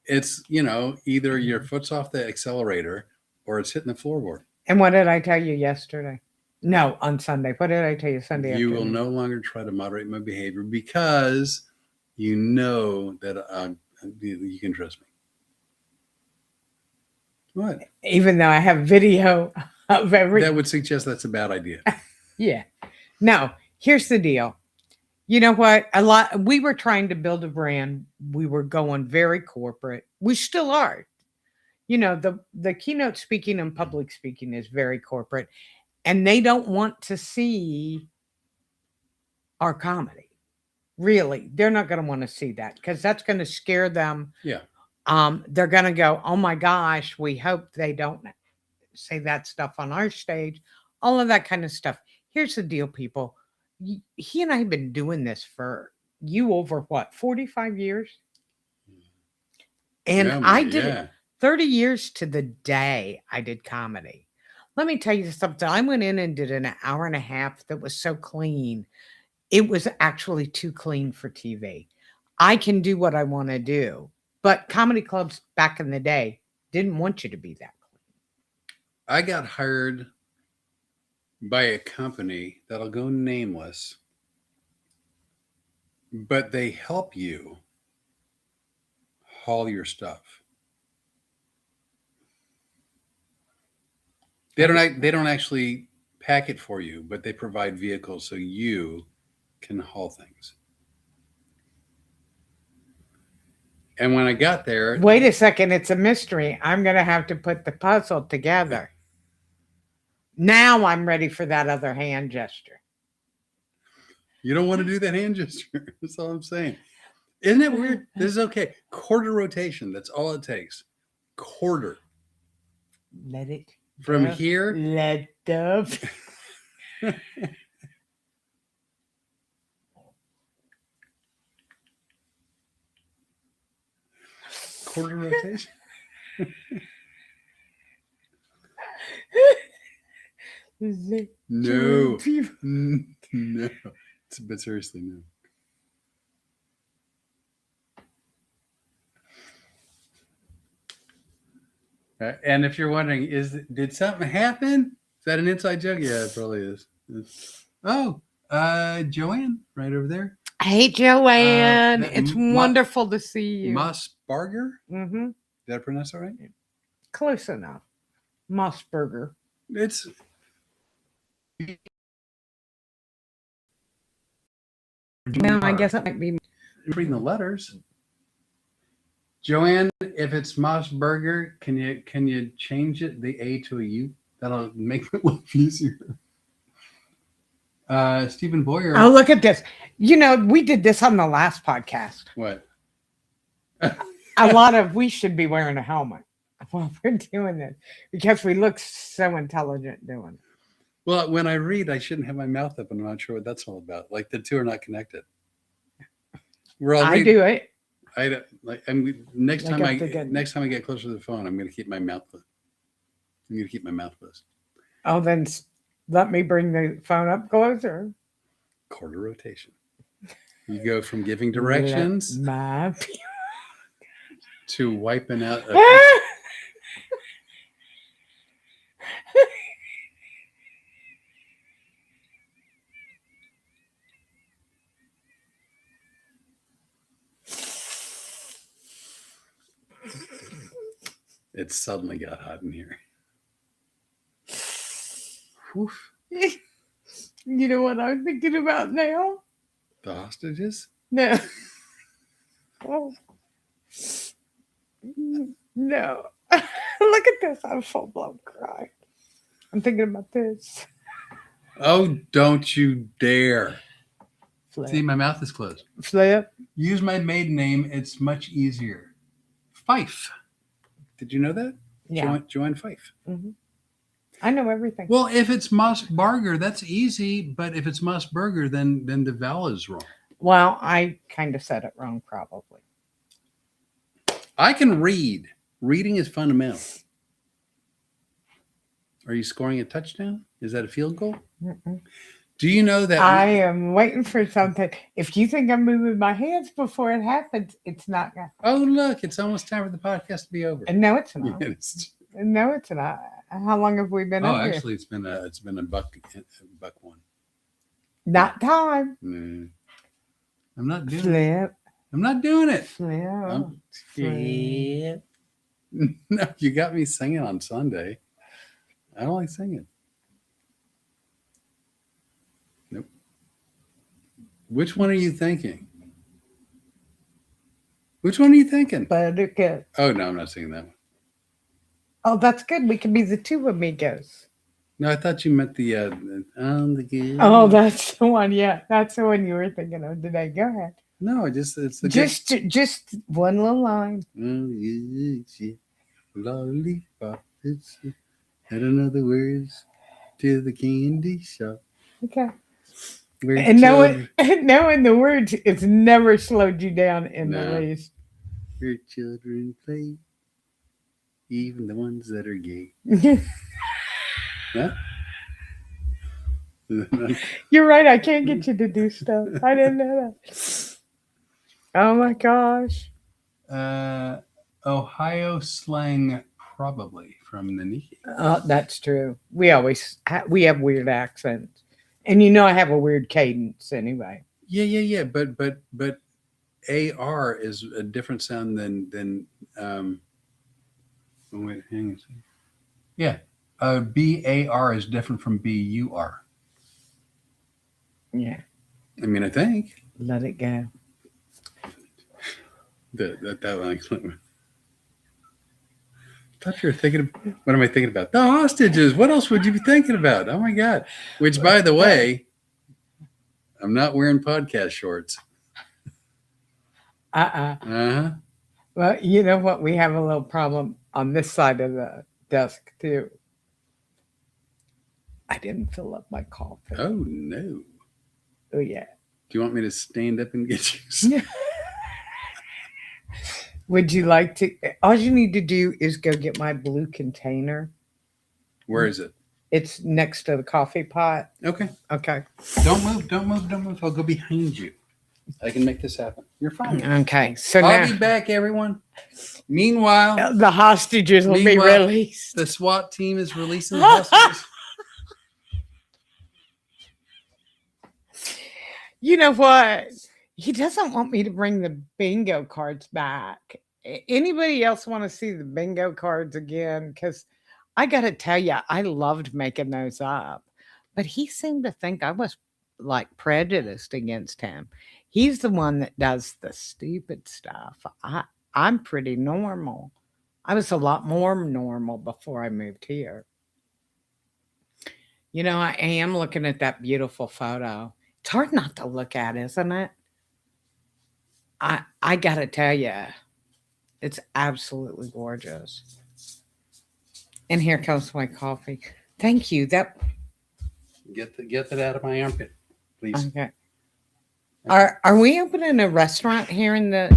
It's, either your foot's off the accelerator or it's hitting the floorboard. And what did I tell you yesterday? No, on Sunday. What did I tell you Sunday? You will no longer try to moderate my behavior because you know that you can trust me. What? Even though I have video of every. That would suggest that's a bad idea. Yeah. No, here's the deal. You know what? We were trying to build a brand. We were going very corporate. We still are. The keynote speaking and public speaking is very corporate, and they don't want to see our comedy. Really, they're not going to want to see that because that's going to scare them. Yeah. They're going to go, oh my gosh, we hope they don't say that stuff on our stage. All of that kind of stuff. Here's the deal, people. He and I have been doing this for over what, 45 years? And I did it 30 years to the day I did comedy. Let me tell you something. I went in and did an hour and a half that was so clean. It was actually too clean for TV. I can do what I want to do. But comedy clubs back in the day didn't want you to be that clean. I got hired by a company that'll go nameless, but they help you haul your stuff. They don't actually pack it for you, but they provide vehicles so you can haul things. And when I got there, wait a second, it's a mystery. I'm going to have to put the puzzle together. Now I'm ready for that other hand gesture. You don't want to do that hand gesture. That's all I'm saying. Isn't it weird? This is okay. Quarter rotation. That's all it takes. Quarter. Let it from go. here. Let up. Quarter rotation. No. No. But seriously, no. And if you're wondering, did something happen? Is that an inside joke? Yeah, it probably is. Joanne, right over there. Hey, Joanne. It's wonderful to see you. Mossberger? Mm-hmm. Did I pronounce that right? Close enough. Mossberger. It's... Well, I guess it might be... reading the letters. Joanne, if it's Mossberger, can you change it, the A to a U? That'll make it look easier. Stephen Boyer. Oh, look at this. We did this on the last podcast. What? We should be wearing a helmet while we're doing this because we look so intelligent doing it. Well, when I read, I shouldn't have my mouth up, and I'm not sure what that's all about. Like the two are not connected. We're all I do it. I don't like. Next Like time I'm thinking- next time I get closer to the phone, I'm going to keep my mouth closed. I'm going to keep my mouth closed. Oh, then let me bring the phone up closer. Quarter rotation. You go from giving directions My to wiping out. It suddenly got hot in here. Whew. You know what I'm thinking about now? The hostages? No. Oh. No. Look at this. I'm full blown crying. I'm thinking about this. Oh, don't you dare. Flip. See, my mouth is closed. Flip. Use my maiden name. It's much easier. Fife. Did you know that? Yeah. Joanne Fife. Mm-hmm. I know everything. Well, if it's Mossberger, that's easy. But if it's Mossberger, then the vowel is wrong. Well, I kind of said it wrong, probably. I can read. Reading is fundamental. Are you scoring a touchdown? Is that a field goal? Mm-mm. Do you know that? I am waiting for something. If you think I'm moving my hands before it happens, it's not going to. Oh, look, it's almost time for the podcast to be over. No, it's not. Yes. No, it's not. How long have we been Oh, up here? actually, it's been a buck one. Not time. No. I'm not doing it. Flip. I'm not doing it. Flip. Flip. No, you got me singing on Sunday. I don't like singing. Nope. Which one are you thinking? Which one are you thinking? Buttercup. Oh, no, I'm not singing that one. Oh, that's good. We can be the two amigos. No, I thought you meant the on the good. Oh, that's the one. Yeah, that's the one you were thinking of today. Go ahead. No, it's the Just one little line. Lollipop. It's and another words to the candy shop. Okay. Where And children, knowing the words, it's never slowed you down in No. the least. where children play, even the ones that are gay. Huh? You're right. I can't get you to do stuff. I didn't know that. Oh my gosh. Ohio slang, probably from the Nikki. That's true. We always we have weird accents, and you know I have a weird cadence anyway. Yeah. But AR is a different sound than oh, wait, hang on a second. Yeah. BAR is different from BUR. Yeah. I mean, I think Let it go. that one. I thought you were thinking of, what am I thinking about? The hostages. What else would you be thinking about? Oh my God. Which, by the way, I'm not wearing podcast shorts. Uh-huh. Well, you know what? We have a little problem on this side of the desk too. I didn't fill up my coffee. Oh no. Oh yeah. Do you want me to stand up and get you? Would you like to? All you need to do is go get my blue container. Where is it? It's next to the coffee pot. Okay. Okay. Don't move. I'll go behind you. I can make this happen. You're fine. Okay. So I'll now be back, everyone. Meanwhile, the hostages will be released. the SWAT team is releasing the hostages. You know what? He doesn't want me to bring the bingo cards back. Anybody else want to see the bingo cards again? Because I got to tell you, I loved making those up. But he seemed to think I was like prejudiced against him. He's the one that does the stupid stuff. I'm pretty normal. I was a lot more normal before I moved here. You know, I am looking at that beautiful photo. It's hard not to look at, isn't it? I got to tell you, it's absolutely gorgeous. And here comes my coffee. Thank you. Get that out of my armpit, please. Okay. Are we opening a restaurant here in the?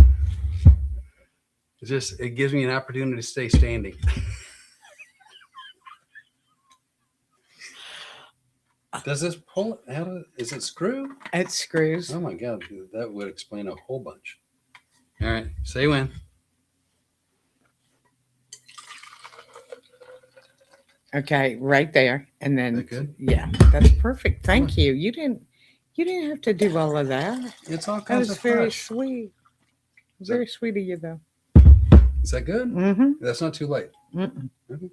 It gives me an opportunity to stay standing. Does this pull? Is it screw? It screws. Oh my God, that would explain a whole bunch. All right, say when. Okay, right there, and then good? Yeah, that's perfect. Thank you. You didn't have to do all of that. It's all That kinds was of very fresh. sweet. Very sweet of you, though. Is that good? Mm-hmm. That's not too late. Mm-mm. Okay.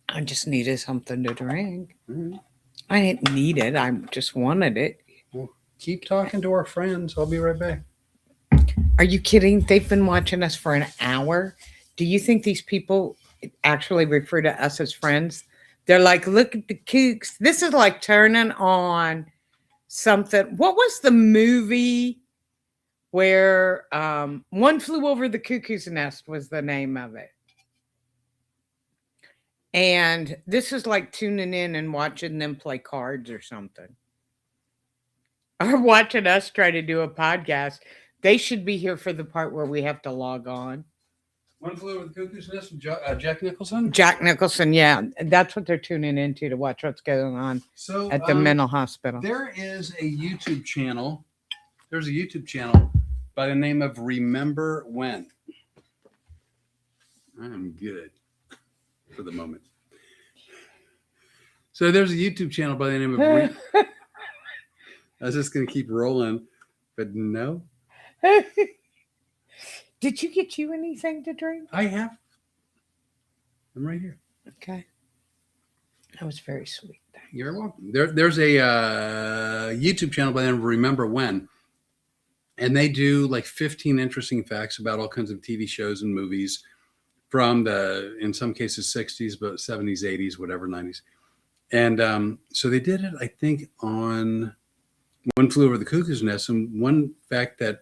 I just needed something to drink. Mm-hmm. I didn't need it. I just wanted it. Well, keep talking to our friends. I'll be right back. Are you kidding? They've been watching us for an hour. Do you think these people actually refer to us as friends? They're like, look at the kooks. This is like turning on something. What was the movie where One Flew Over the Cuckoo's Nest was the name of it? And this is like tuning in and watching them play cards or something. Or watching us try to do a podcast. They should be here for the part where we have to log on. One Flew Over the Cuckoo's Nest with Jack Nicholson? Jack Nicholson, yeah. That's what they're tuning into to watch what's going on at the mental hospital. There is a YouTube channel. There's a YouTube channel by the name of Remember When. I'm good for the moment. So there's a YouTube channel by the name of I was just going to keep rolling, but no. Did you get you anything to drink? I have. I'm right here. Okay. That was very sweet. You're welcome. There's a YouTube channel by the name of Remember When. And they do like 15 interesting facts about all kinds of TV shows and movies from in some cases, 60s, but 70s, 80s, whatever, 90s. And so they did it, I think, on One Flew Over the Cuckoo's Nest. And one fact that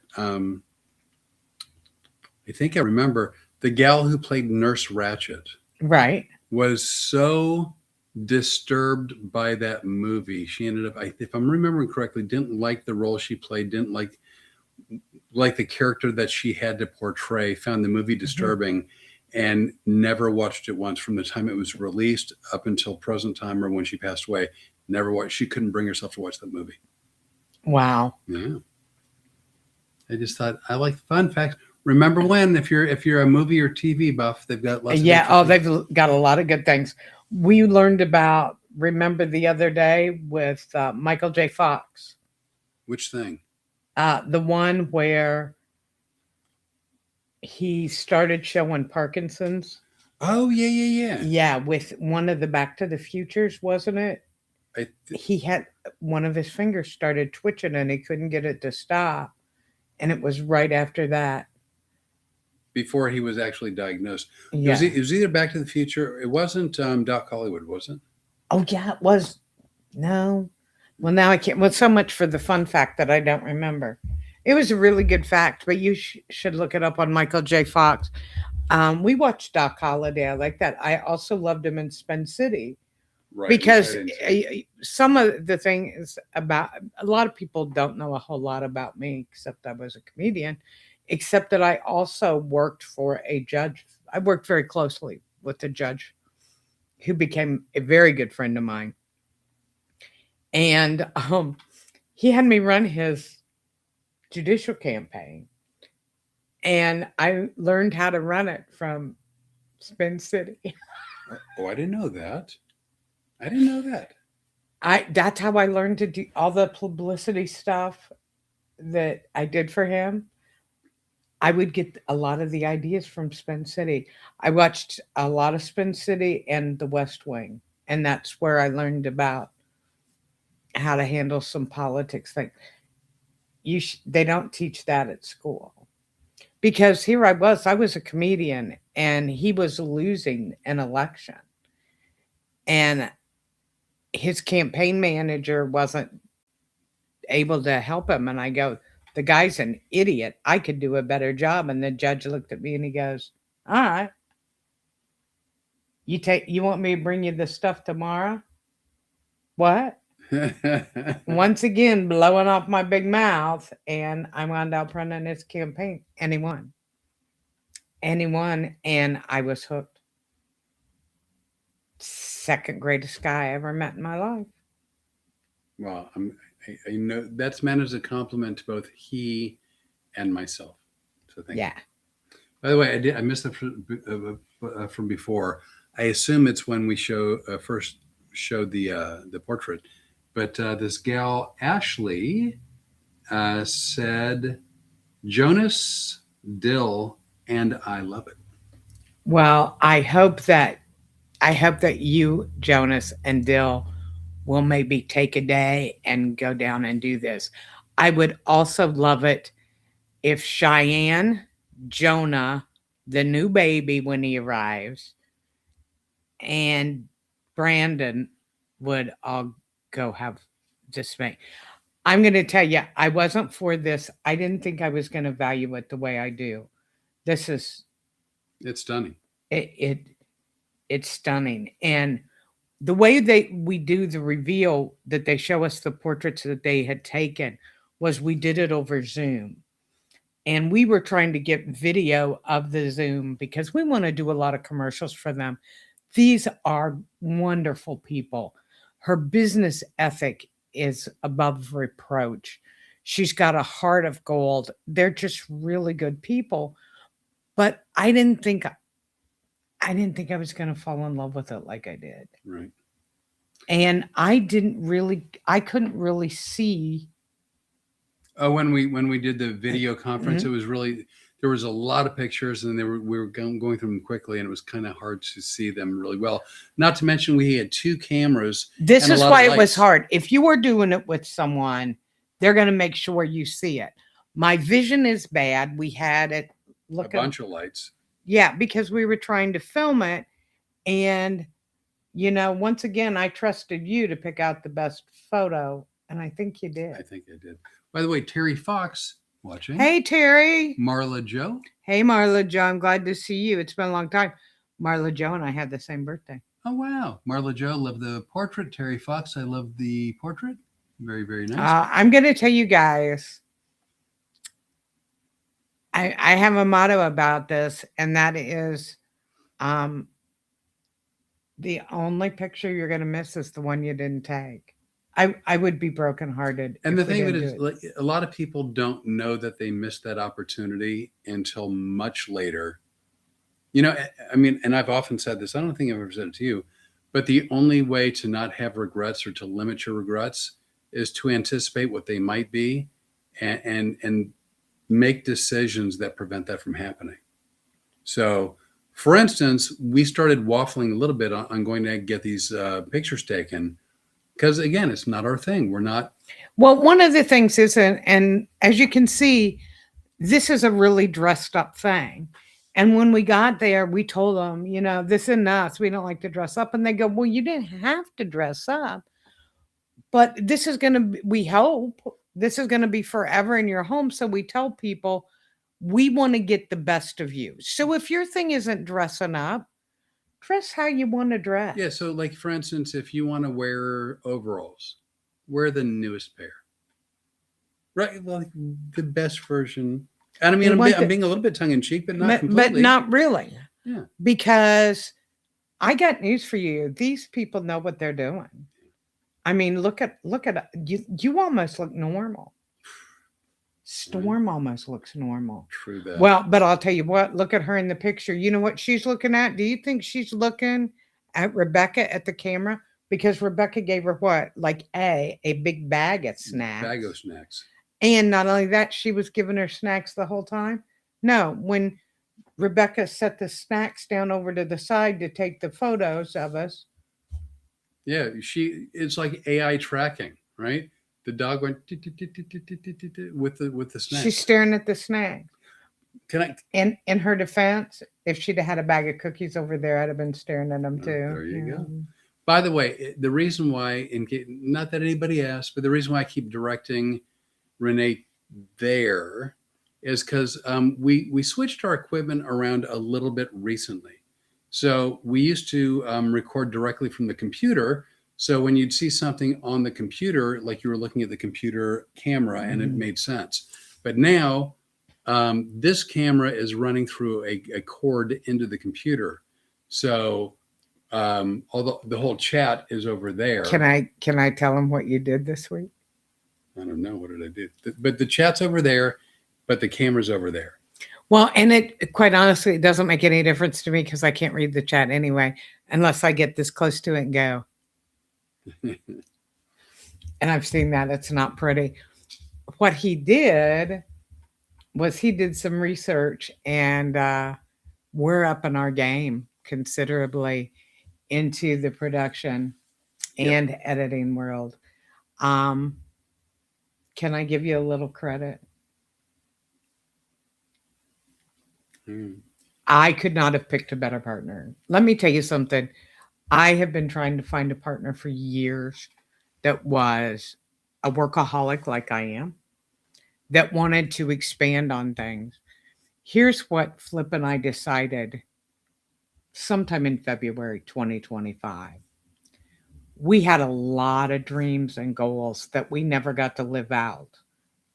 I think I remember, the gal who played Nurse Ratched, right, was so disturbed by that movie. She ended up, if I'm remembering correctly, didn't like the role she played, didn't like the character that she had to portray, found the movie disturbing, and never watched it once from the time it was released up until present time or when she passed away. Never watched. She couldn't bring herself to watch that movie. Wow. Yeah. I just thought, I like fun facts. Remember When, if you're a movie or TV buff, they've got lots of they've got a lot of good things. We learned about, remember the other day with Michael J. Fox. Which thing? The one where he started showing Parkinson's. Oh, yeah. Yeah, with one of the Back to the Futures, wasn't it? He had one of his fingers started twitching and he couldn't get it to stop. And it was right after that. Before he was actually diagnosed. Yeah. It was either Back to the Future. It wasn't Doc Hollywood, was it? Oh, yeah, it was. No. Well, now I can't. Well, so much for the fun fact that I don't remember. It was a really good fact, but you should look it up on Michael J. Fox. We watched Doc Holliday. I like that. I also loved him in Spin City. Right, because some of the things about, a lot of people don't know a whole lot about me, except I was a comedian, except that I also worked for a judge. I worked very closely with a judge who became a very good friend of mine. And he had me run his judicial campaign. And I learned how to run it from Spin City. Oh, I didn't know that. That's how I learned to do all the publicity stuff that I did for him. I would get a lot of the ideas from Spin City. I watched a lot of Spin City and The West Wing, and that's where I learned about how to handle some politics things. They don't teach that at school. Because here I was a comedian, and he was losing an election. And his campaign manager wasn't able to help him. And I go, the guy's an idiot. I could do a better job. And the judge looked at me and he goes, all right. You want me to bring you the stuff tomorrow? What? Once again, blowing off my big mouth, and I wound up running his campaign, and he won. And he won, and I was hooked. Second greatest guy I ever met in my life. Well, I know that's meant as a compliment to both he and myself. So thank you. Yeah. By the way, I missed it from before. I assume it's when we first showed the portrait, but this gal Ashley said Jonas, Dill, and I love it. Well, I hope that you, Jonas, and Dill will maybe take a day and go down and do this. I would also love it if Cheyenne, Jonah, the new baby when he arrives, and Brandon would all go have this thing. I'm going to tell you, I wasn't for this. I didn't think I was going to value it the way I do. This is It's stunning. It's stunning, and the way we do the reveal that they show us the portraits that they had taken was we did it over Zoom. And we were trying to get video of the Zoom because we want to do a lot of commercials for them. These are wonderful people. Her business ethic is above reproach. She's got a heart of gold. They're just really good people. But I didn't think I was going to fall in love with it like I did. Right. And I couldn't really see. Oh, when we did the video conference, it was really, there was a lot of pictures, and we were going through them quickly, and it was kind of hard to see them really well. Not to mention we had two cameras. This is why it was hard. If you were doing it with someone, they're going to make sure you see it. My vision is bad. We had it A bunch of lights. Yeah, because we were trying to film it, and once again, I trusted you to pick out the best photo, and I think you did. I think I did. By the way, Terry Fox watching. Hey, Terry. Marla Joe. Hey, Marla Joe. I'm glad to see you. It's been a long time. Marla Joe and I had the same birthday. Oh, wow. Marla Joe loved the portrait. Terry Fox, I love the portrait. Very, very nice. I'm going to tell you guys, I have a motto about this, and that is the only picture you're going to miss is the one you didn't take. I would be brokenhearted. And the thing that is, like, a lot of people don't know that they missed that opportunity until much later. I mean, and I've often said this, I don't think I've ever said it to you, but the only way to not have regrets or to limit your regrets is to anticipate what they might be and make decisions that prevent that from happening. So, for instance, we started waffling a little bit on going to get these pictures taken. Because again, it's not our thing. We're not. Well, one of the things is, and as you can see, this is a really dressed up thing. And when we got there, we told them, this isn't us. We don't like to dress up. And they go, well, you didn't have to dress up. But this is going to, we hope, this is going to be forever in your home. So we tell people, we want to get the best of you. So if your thing isn't dressing up, dress how you want to dress. Yeah. So, like, for instance, if you want to wear overalls, wear the newest pair. Right. Well, like the best version. And I mean, I'm being a little bit tongue in cheek, but not completely. But not really. Yeah. Because I got news for you. These people know what they're doing. I mean, look at you almost look normal. Storm almost looks normal. True that. Well, but I'll tell you what, look at her in the picture. You know what she's looking at? Do you think she's looking at Rebecca at the camera? Because Rebecca gave her what? Like a big bag of snacks. Bag of snacks. And not only that, she was giving her snacks the whole time. No, when Rebecca set the snacks down over to the side to take the photos of us. Yeah, it's like AI tracking, right? The dog went with the snacks. She's staring at the snacks. Can I? In her defense, if she'd have had a bag of cookies over there, I'd have been staring at them too. There you go. By the way, the reason why, not that anybody asked, but the reason why I keep directing Rene there is because we switched our equipment around a little bit recently. So we used to record directly from the computer, So when you'd see something on the computer, like you were looking at the computer camera, and it made sense. But now this camera is running through a cord into the computer. So although the whole chat is over there. Can I tell them what you did this week? I don't know. What did I do? But the chat's over there, but the camera's over there. Well, and it quite honestly, it doesn't make any difference to me because I can't read the chat anyway, unless I get this close to it and go. And I've seen that. It's not pretty. What he did was he did some research, and we're up in our game considerably into the production and editing world. Can I give you a little credit? I could not have picked a better partner. Let me tell you something. I have been trying to find a partner for years that was a workaholic like I am, that wanted to expand on things. Here's what Flip and I decided sometime in February 2025. We had a lot of dreams and goals that we never got to live out.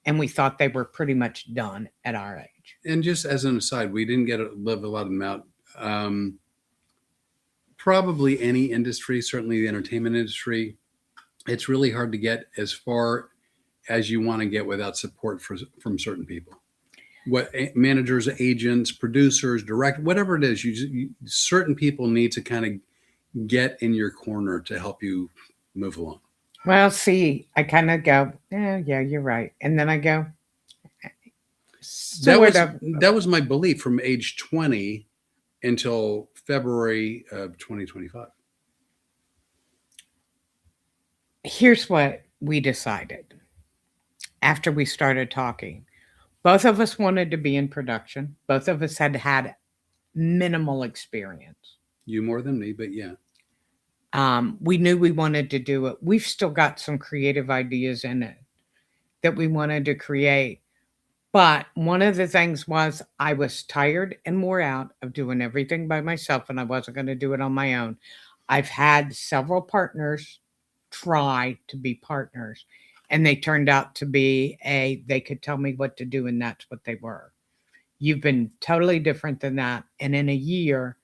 And we thought they were pretty much done at our age. And just as an aside, we didn't get to live a lot of them out. Probably any industry, certainly the entertainment industry, it's really hard to get as far as you want to get without support from certain people. What managers, agents, producers, whatever it is, certain people need to kind of get in your corner to help you move along. Well, see, I kind of go, yeah, you're right. And then I go, that was my belief from age 20 until February of 2025. Here's what we decided after we started talking. Both of us wanted to be in production. Both of us had minimal experience. You more than me, but yeah. We knew we wanted to do it. We've still got some creative ideas in it that we wanted to create. But one of the things was I was tired and wore out of doing everything by myself, and I wasn't going to do it on my own. I've had several partners try to be partners, and they turned out to be they could tell me what to do, and that's what they were. You've been totally different than that. And in a year,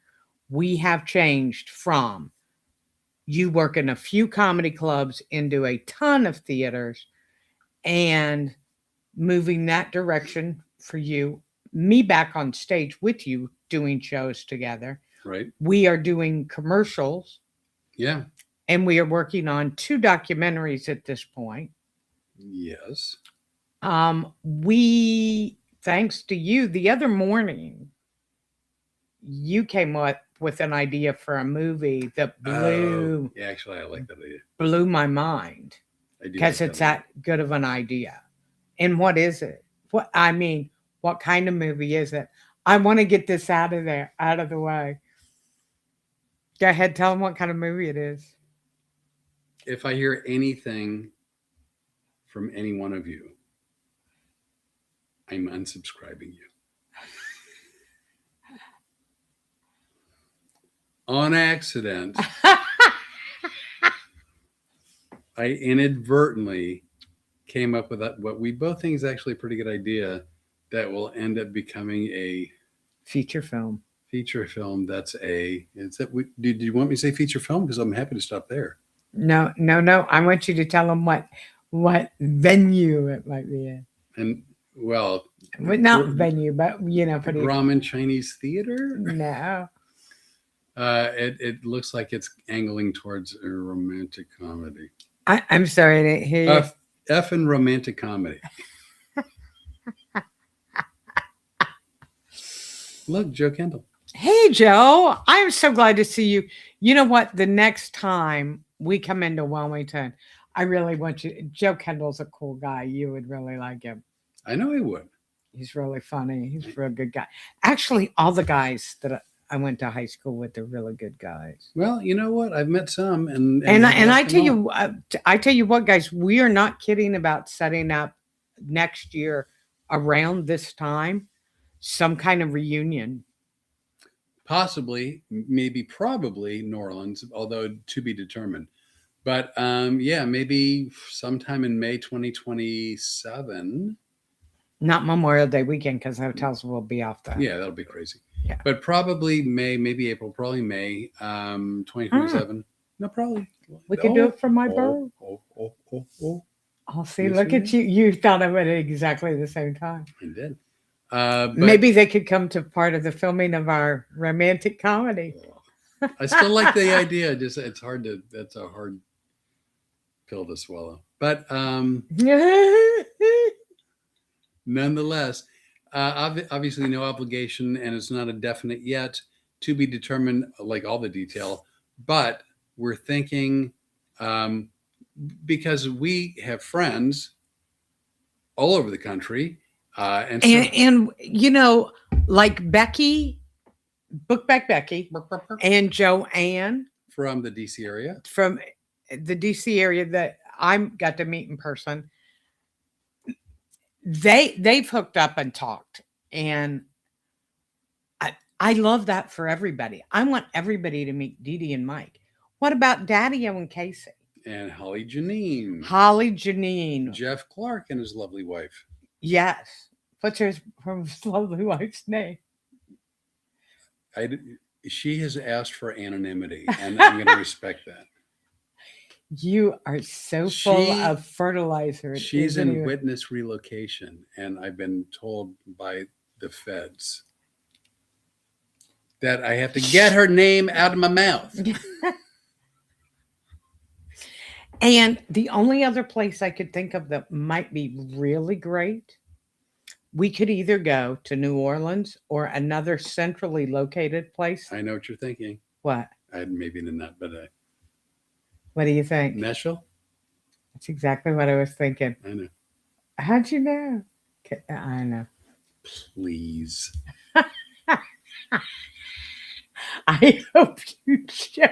we have changed from you work in a few comedy clubs into a ton of theaters and moving that direction for you, me back on stage with you doing shows together. Right. We are doing commercials. Yeah. And we are working on 2 documentaries at this point. Yes. We, thanks to you, the other morning, you came up with an idea for a movie that blew. Yeah, actually, I like that idea. Blew my mind because it's that good of an idea. And what is it? What kind of movie is it? I want to get this out of the way. Go ahead, tell them what kind of movie it is. If I hear anything from any one of you, I'm unsubscribing you. On accident, I inadvertently came up with what we both think is actually a pretty good idea that will end up becoming a feature film. Did you want me to say feature film? Because I'm happy to stop there. No. I want you to tell them what venue it might be in. And well, not venue, but pretty ramen Chinese theater. No. It looks like it's angling towards a romantic comedy. I'm sorry, I didn't hear you. Effing romantic comedy. Look, Joe Kendall. Hey, Joe. I'm so glad to see you. You know what? The next time we come into Wilmington, I really want you. Joe Kendall's a cool guy. You would really like him. I know he would. He's really funny. He's a real good guy. Actually, all the guys that I went to high school with are really good guys. Well, you know what? I've met some, and I tell you what, guys, we are not kidding about setting up next year around this time some kind of reunion. Possibly, maybe, probably New Orleans, although to be determined. But yeah, maybe sometime in May 2027. Not Memorial Day weekend because hotels will be off the. Yeah, that'll be crazy. Yeah. But probably May, maybe April, probably May 2027. No, probably. We could do it for my birthday. Oh. I'll see. Yes, Look we at did. you. You thought of it at exactly the same time. I did. But Maybe they could come to part of the filming of our romantic comedy. I still like the idea. Just it's hard to. That's a hard pill to swallow. But nonetheless, obviously no obligation, and it's not a definite yet, to be determined, like all the detail. But we're thinking, because we have friends all over the country, and you know, like Becky, Bookback Becky, and Joanne from the DC area. from the DC area that I got to meet in person. They've hooked up and talked, and I love that for everybody. I want everybody to meet Dee Dee and Mike. What about Daddy-O and Casey? And Holly Janine. Holly Janine. Jeff Clark and his lovely wife. Yes. What's her lovely wife's name? She has asked for anonymity, and I'm going to respect that. You are so full of fertilizer. She's in witness relocation, and I've been told by the feds that I have to get her name out of my mouth. And the only other place I could think of that might be really great, we could either go to New Orleans or another centrally located place. I know what you're thinking. What? Maybe not, but what do you think? Nashville? That's exactly what I was thinking. I know. How'd you know? I know. Please. I hope you joke.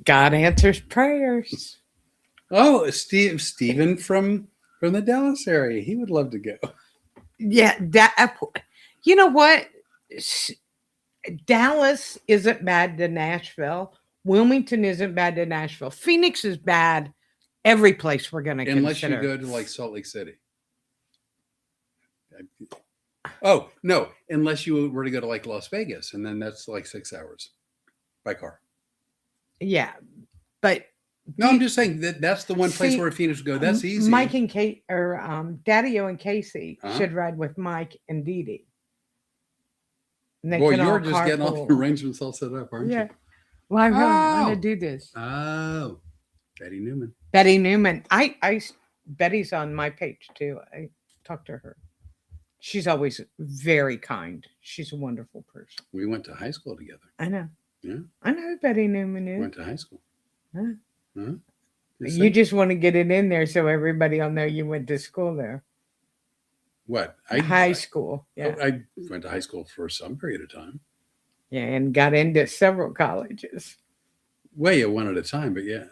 God answers prayers. Oh, Stephen from the Dallas area. He would love to go. Yeah, you know what? Dallas isn't bad to Nashville. Wilmington isn't bad to Nashville. Phoenix is bad. Every place we're going to consider. Unless you go to like Salt Lake City. Oh, no. Unless you were to go to like Las Vegas, and then that's like 6 hours by car. Yeah. But no, I'm just saying that's the one place where Phoenix would go. That's easy. Mike and Kate, or Daddy-O and Casey should ride with Mike and Dee Dee. Boy, you're just getting all the arrangements all set up, aren't you? Well, I really want to do this. Oh, Betty Newman. Betty Newman. Betty's on my page too. I talked to her. She's always very kind. She's a wonderful person. We went to high school together. I know. Yeah. I know who Betty Newman is. Went to high school. Huh? Huh? You just want to get it in there so everybody will know you went to school there. What? High school. Yeah. I went to high school for some period of time. Yeah, and got into several colleges. Way one at a time, but yeah.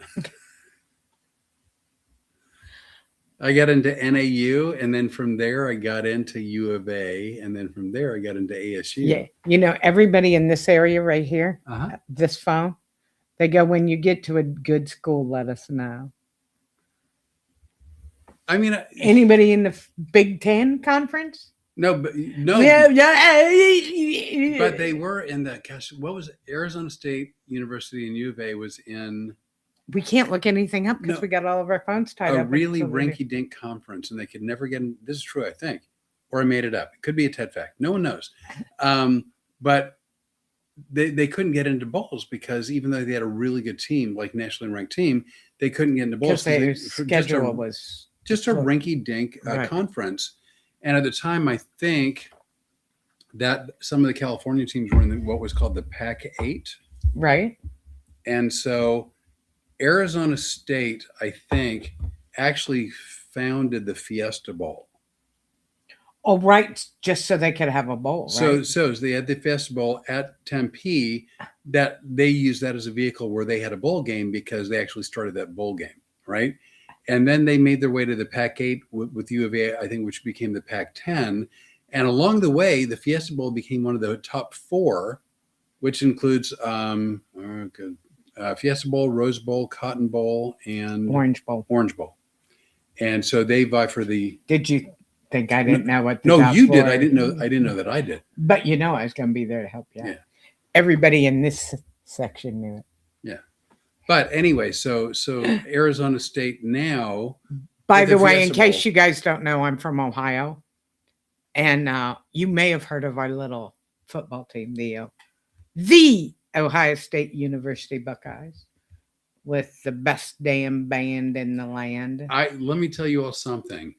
I got into NAU, and then from there I got into U of A, and then from there I got into ASU. Yeah, you know, everybody in this area right here, this phone, they go, when you get to a good school, let us know. I mean, anybody in the Big Ten conference? No, but no. Yeah. But they were in that. Gosh, what was it? Arizona State University and U of A was in. We can't look anything up because we got all of our phones tied up. A really rinky-dink conference, and they could never get in. This is true, I think, or I made it up. It could be a TED fact. No one knows. But they couldn't get into bowls because even though they had a really good team, like nationally ranked team, they couldn't get into bowls. Because their schedule was just a rinky-dink conference. And at the time, I think that some of the California teams were in what was called the Pac-8. Right. And so Arizona State, I think, actually founded the Fiesta Bowl. Oh, right. Just so they could have a bowl. Right? So they had the Fiesta Bowl at Tempe, that they used that as a vehicle where they had a bowl game because they actually started that bowl game. Right. And then they made their way to the Pac-8 with U of A, I think, which became the Pac-10. And along the way, the Fiesta Bowl became one of the top 4, which includes Fiesta Bowl, Rose Bowl, Cotton Bowl, and Orange Bowl. And so they vie for the. Did you think I didn't know what? No, you did. I didn't know that I did. But I was going to be there to help you out. Yeah. Everybody in this section knew it. Yeah. But anyway, so Arizona State now. By the way, in case you guys don't know, I'm from Ohio, and you may have heard of our little football team, the Ohio State University Buckeyes, with the best damn band in the land. Let me tell you all something.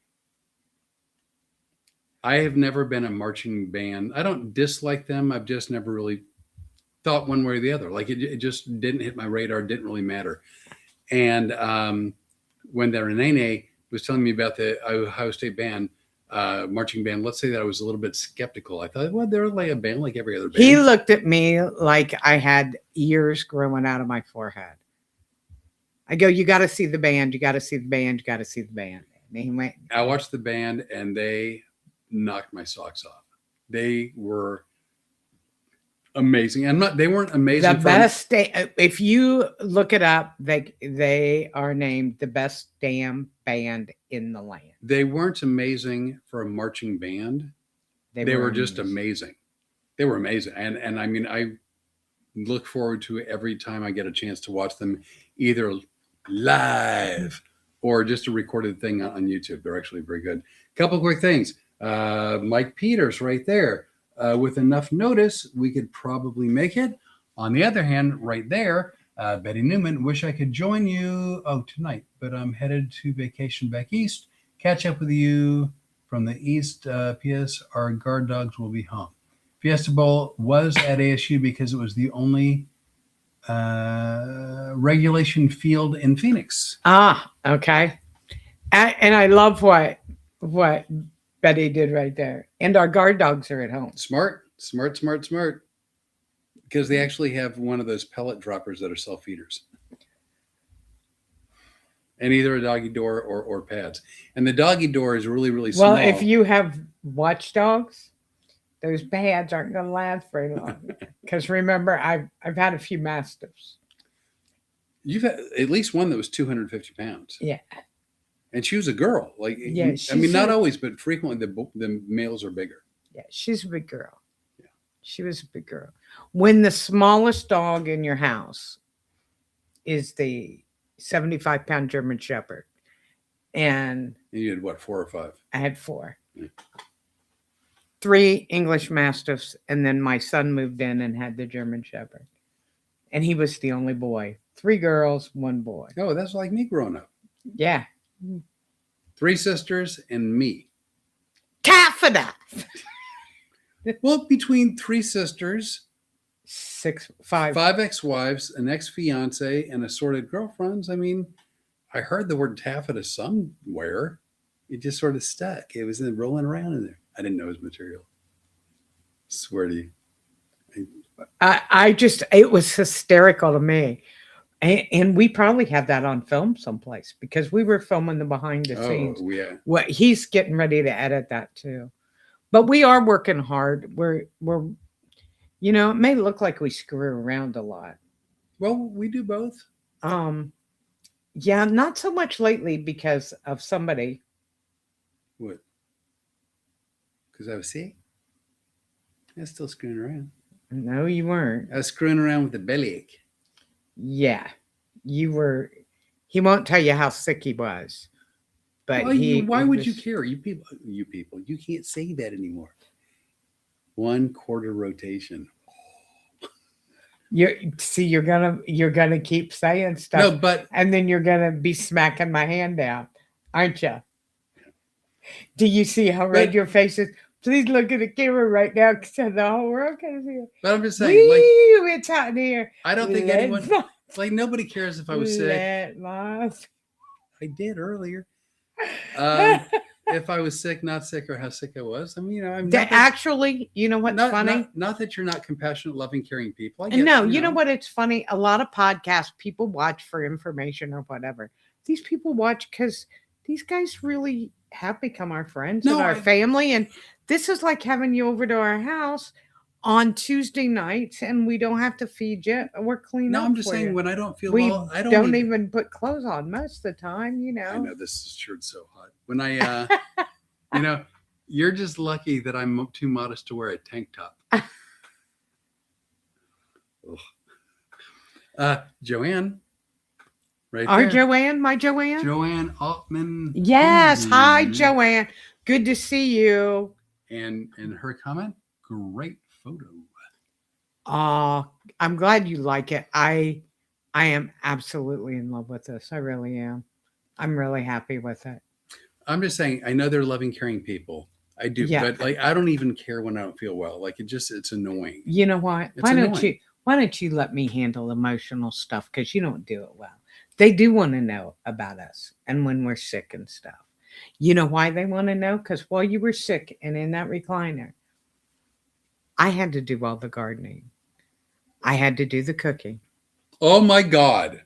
I have never been a marching band. I don't dislike them. I've just never really thought one way or the other. Like it just didn't hit my radar. Didn't really matter. And when the Rene was telling me about the Ohio State band, marching band, let's say that I was a little bit skeptical. I thought, well, they're like a band like every other band. He looked at me like I had ears growing out of my forehead. I go, you got to see the band. You got to see the band. You got to see the band. And he went. I watched the band and they knocked my socks off. They were amazing. They weren't amazing. The best if you look it up, they are named the best damn band in the land. They weren't amazing for a marching band. They were just amazing. They were amazing. And I mean, I look forward to every time I get a chance to watch them, either live or just a recorded thing on YouTube. They're actually very good. Couple quick things. Mike Peters right there. With enough notice, we could probably make it. On the other hand, right there, Betty Newman, wish I could join you tonight, but I'm headed to vacation back east. Catch up with you from the east. P.S. Our guard dogs will be home. Fiesta Bowl was at ASU because it was the only regulation field in Phoenix. Okay. And I love what Betty did right there. And our guard dogs are at home. Smart. Because they actually have one of those pellet droppers that are self-feeders. And either a doggy door or pads. And the doggy door is really, really small. Well, if you have watchdogs, those pads aren't going to last very long. Because remember, I've had a few mastiffs. You've had at least one that was 250 pounds. Yeah. And she was a girl. Like, yeah, I mean, not always, but frequently the males are bigger. Yeah, she's a big girl. Yeah. She was a big girl. When the smallest dog in your house is the 75-pound German Shepherd. And you had what, 4 or 5? I had 4. Yeah. 3 English Mastiffs, and then my son moved in and had the German Shepherd. And he was the only boy. 3 girls, 1 boy. Oh, that's like me growing up. Yeah. 3 sisters and me. Taffeta! Well, between 3 sisters, 5 ex-wives, an ex-fiance, and assorted girlfriends. I mean, I heard the word taffeta somewhere. It just sort of stuck. It was rolling around in there. I didn't know it was material. Swear to you. It was hysterical to me. And we probably have that on film someplace because we were filming the behind the scenes. Oh, yeah. Well, he's getting ready to edit that too. But we are working hard. We're it may look like we screw around a lot. Well, we do both. Yeah, not so much lately because of somebody. What? Because I was sick? I was still screwing around. No, you weren't. I was screwing around with the bellyache. Yeah, you were. He won't tell you how sick he was. But why would you care? You people, you can't say that anymore. 1/4 rotation. You're gonna keep saying stuff. No, but and then you're gonna be smacking my hand down, aren't you? Do you see how red your face is? Please look at the camera right now because the whole world can see it. But I'm just saying, it's hot in here. I don't think anyone, nobody cares if I was sick. I did earlier. If I was sick, not sick, or how sick I was. I mean, I'm not actually, you know what's funny? Not that you're not compassionate, loving, caring people. No, you know what? It's funny. A lot of podcasts people watch for information or whatever. these people watch because these guys really have become our friends No, and our I- family. And this is like having you over to our house on Tuesday nights, and we don't have to feed you or clean No, up I'm just for saying you. when I don't feel We well, I don't need. even put clothes on most of the time, you I know. know this shirt's so hot. When I, you know, you're just lucky that I'm too modest to wear a tank top. Joanne, right Our there. Joanne, my Joanne. Joanne Altman. Yes. Hi, Hinton. Joanne. Good to see you. And her comment, great photo. I'm glad you like it. I am absolutely in love with this. I really am. I'm really happy with it. I'm just saying, I know they're loving, caring people. I do, Yeah. but like I don't even care when I don't feel well. Like it's annoying. You know what? It's annoying. Why don't you let me handle emotional stuff? Because you don't do it well. They do want to know about us and when we're sick and stuff. You know why they want to know? Because while you were sick and in that recliner, I had to do all the gardening. I had to do the cooking. Oh my God.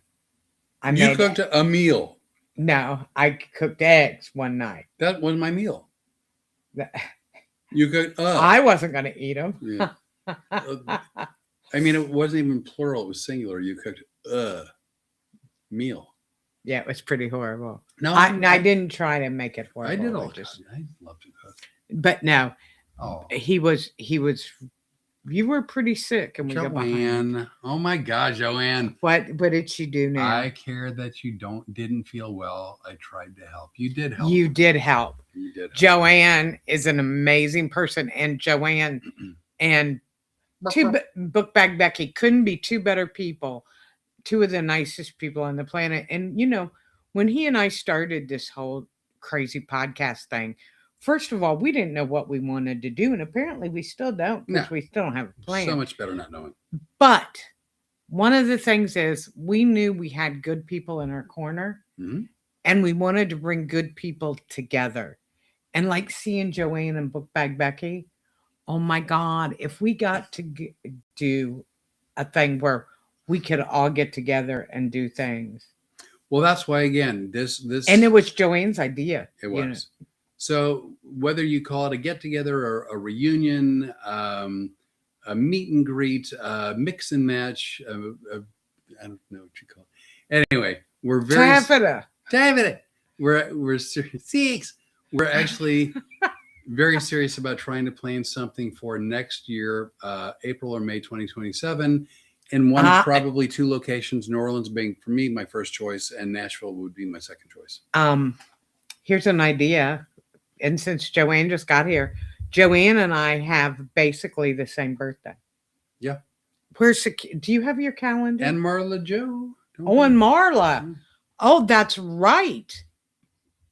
I You made cooked a meal. No, I cooked eggs one night. That was my meal. That- You cooked I wasn't going to eat them. Yeah. I mean, it wasn't even plural, it was singular. You cooked meal. Yeah, it was pretty horrible. No, I didn't try to make it horrible. I did all just. I love to cook. But no, Oh, he was. You were pretty sick, and we got behind. Joanne. Oh my God, Joanne. What did she do now? I care that you didn't feel well. I tried to help. You did help. You did help. You did help. Joanne is an amazing person, and Joanne and Book Bag Becky couldn't be two better people. Two of the nicest people on the planet. And you know, when he and I started this whole crazy podcast thing, first of all, we didn't know what we wanted to do, and apparently we still don't, because we still don't have a plan. So much better not knowing. But one of the things is we knew we had good people in our corner, and we wanted to bring good people together. And like seeing Joanne and Book Bag Becky, oh my God, if we got to do a thing where we could all get together and do things. Well, that's why, again, this and it was Joanne's idea. It was. You know? So whether you call it a get together or a reunion, a meet and greet, mix and match, I don't know what you call it. Anyway, we're very Taffeta. We're serious. We're actually very serious about trying to plan something for next year, April or May 2027. In probably two locations, New Orleans being, for me, my first choice, and Nashville would be my second choice. Here's an idea. And since Joanne just got here, Joanne and I have basically the same birthday. Yeah. Do you have your calendar? And Marla Joe. And Marla. Yeah. Oh, that's right.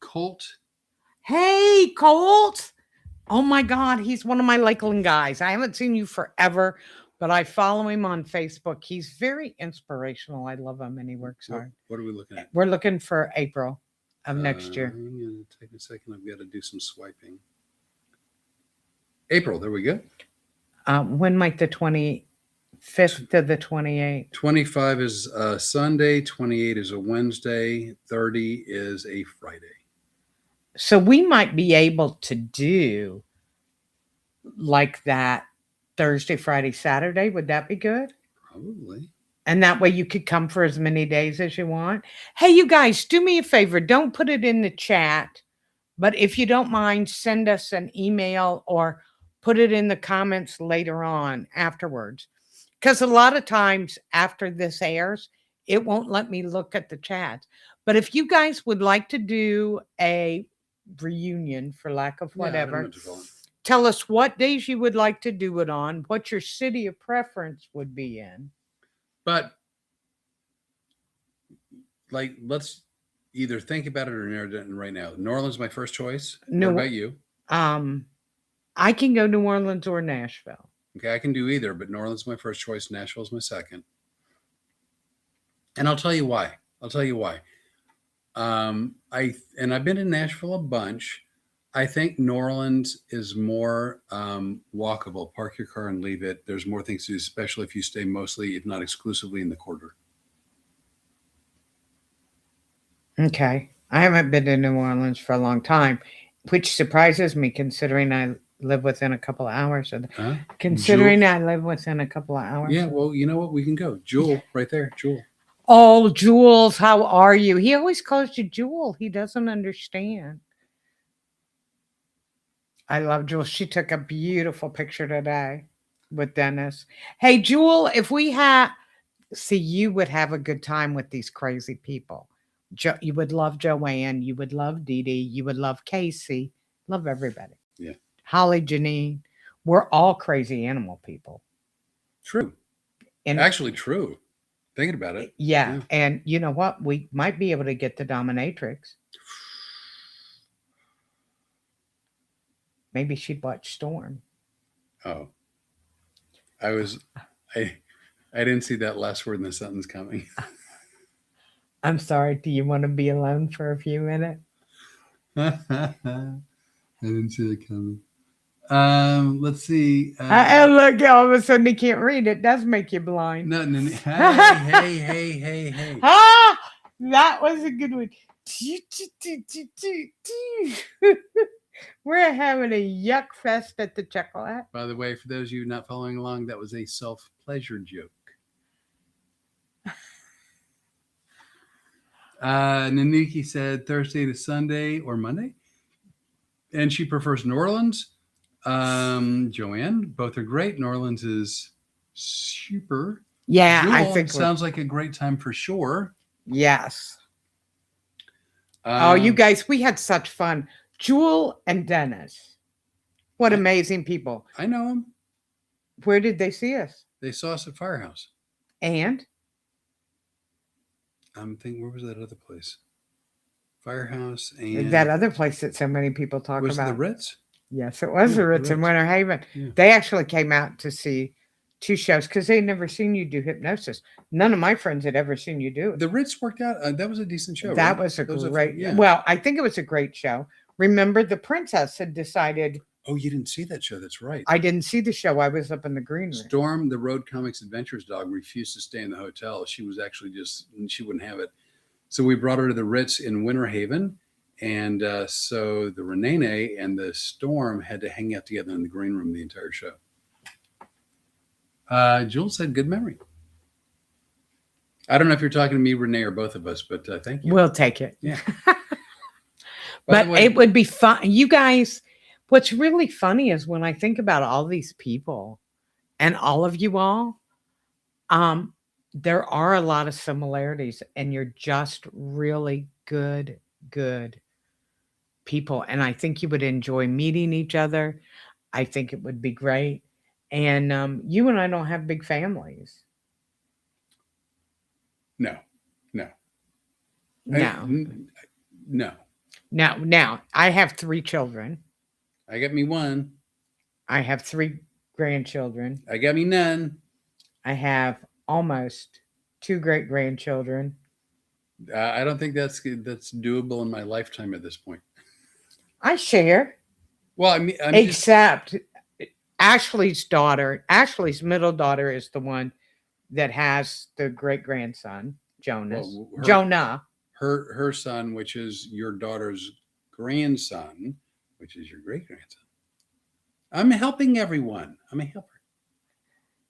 Colt. Hey, Colt. Oh my God. He's one of my Lakeland guys. I haven't seen you forever, but I follow him on Facebook. He's very inspirational. I love him, and he works hard. What are we looking at? We're looking for April of next year. Take a second. I've got to do some swiping. April, there we go. When might the 25th to the 28th? 25 is Sunday. 28 is a Wednesday. 30 is a Friday. So we might be able to do like that Thursday, Friday, Saturday. Would that be good? Probably. And that way you could come for as many days as you want. Hey, you guys, do me a favor. Don't put it in the chat. But if you don't mind, send us an email or put it in the comments later on afterwards. Because a lot of times after this airs, it won't let me look at the chat. But if you guys would like to do a reunion, for lack of whatever, tell us what days you would like to do it on, what your city of preference would be in. But like, let's either think about it or narrow it down right now. New Orleans is my first choice. What about you? I can go New Orleans or Nashville. Okay, I can do either, but New Orleans is my first choice. Nashville is my second. And I'll tell you why. I've been in Nashville a bunch. I think New Orleans is more walkable. Park your car and leave it. There's more things to do, especially if you stay mostly, if not exclusively, in the quarter. Okay. I haven't been to New Orleans for a long time, which surprises me considering I live within a couple of hours of Huh? considering Jewel. I live within a couple of hours. Yeah, of- well, you know what? We can go. Jewel, right there. Jewel. Oh, Jules, how are you? He always calls you Jewel. He doesn't understand. I love Jules. She took a beautiful picture today with Dennis. Hey, Jewel, if we had see, you would have a good time with these crazy people. You would love Joanne. You would love Dee Dee. You would love Casey. Love everybody. Yeah. Holly, Janine. We're all crazy animal people. True. And Actually, true. Thinking about it. yeah, Yeah. and you know what? We might be able to get the dominatrix. Maybe she'd watch Storm. Oh, I didn't see that last word in the sentence coming. I'm sorry. Do you want to be alone for a few minutes? I didn't see that coming. Let's see. Look, all of a sudden he can't read. It does make you blind. No. Hey. Ah, that was a good one. We're having a yuck fest at the chocolate. By the way, for those of you not following along, that was a self-pleasure joke. Naniki said Thursday to Sunday or Monday, and she prefers New Orleans. Joanne, both are great. New Orleans is super. Yeah, Jewel, I think sounds like a great time for sure. Yes. Oh, you guys, we had such fun. Jewel and Dennis. What amazing people. I know them. Where did they see us? They saw us at Firehouse. And? I'm thinking, where was that other place? Firehouse and That other place that so many people talk was about. it the Ritz? Yes, it was Yeah, the the Ritz in Ritz. Winter Haven. Yeah. They actually came out to see 2 shows because they'd never seen you do hypnosis. None of my friends had ever seen you do it. The Ritz worked out. That was a decent show. That right? was a That great. yeah. Well, I think it was a great show. Remember, the princess had decided. Oh, you didn't see that show. That's right. I didn't see the show. I was up in the green room. Storm, the Road Comics Adventures dog, refused to stay in the hotel. She was actually she wouldn't have it. So we brought her to the Ritz in Winter Haven. And so the Rene and the Storm had to hang out together in the green room the entire show. Jules said good memory. I don't know if you're talking to me, Rene, or both of us, but thank you. We'll take it. Yeah. But it would be fun. You guys, what's really funny is when I think about all these people and all of you all, there are a lot of similarities and you're just really good people. And I think you would enjoy meeting each other. I think it would be great. And you and I don't have big families. No. Now, I have 3 children. I got me one. I have 3 grandchildren. I got me none. I have almost 2 great grandchildren. I don't think that's doable in my lifetime at this point. I share. Well, I mean, except Ashley's middle daughter is the one that has the great grandson, Jonah. Her son, which is your daughter's grandson, which is your great grandson. I'm helping everyone. I'm a helper.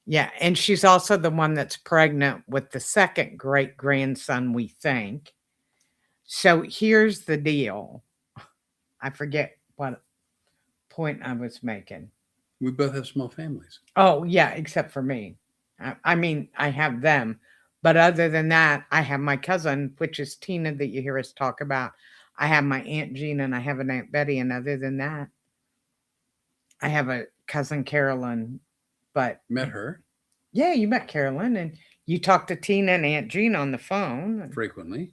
Yeah, and she's also the one that's pregnant with the second great grandson, we think. So here's the deal. I forget what point I was making. We both have small families. Oh, yeah, except for me. I mean, I have them. But other than that, I have my cousin, which is Tina that you hear us talk about. I have my Aunt Jean and I have an Aunt Betty. And other than that, I have a cousin Carolyn. But met her. Yeah, you met Carolyn and you talked to Tina and Aunt Jean on the phone. Frequently.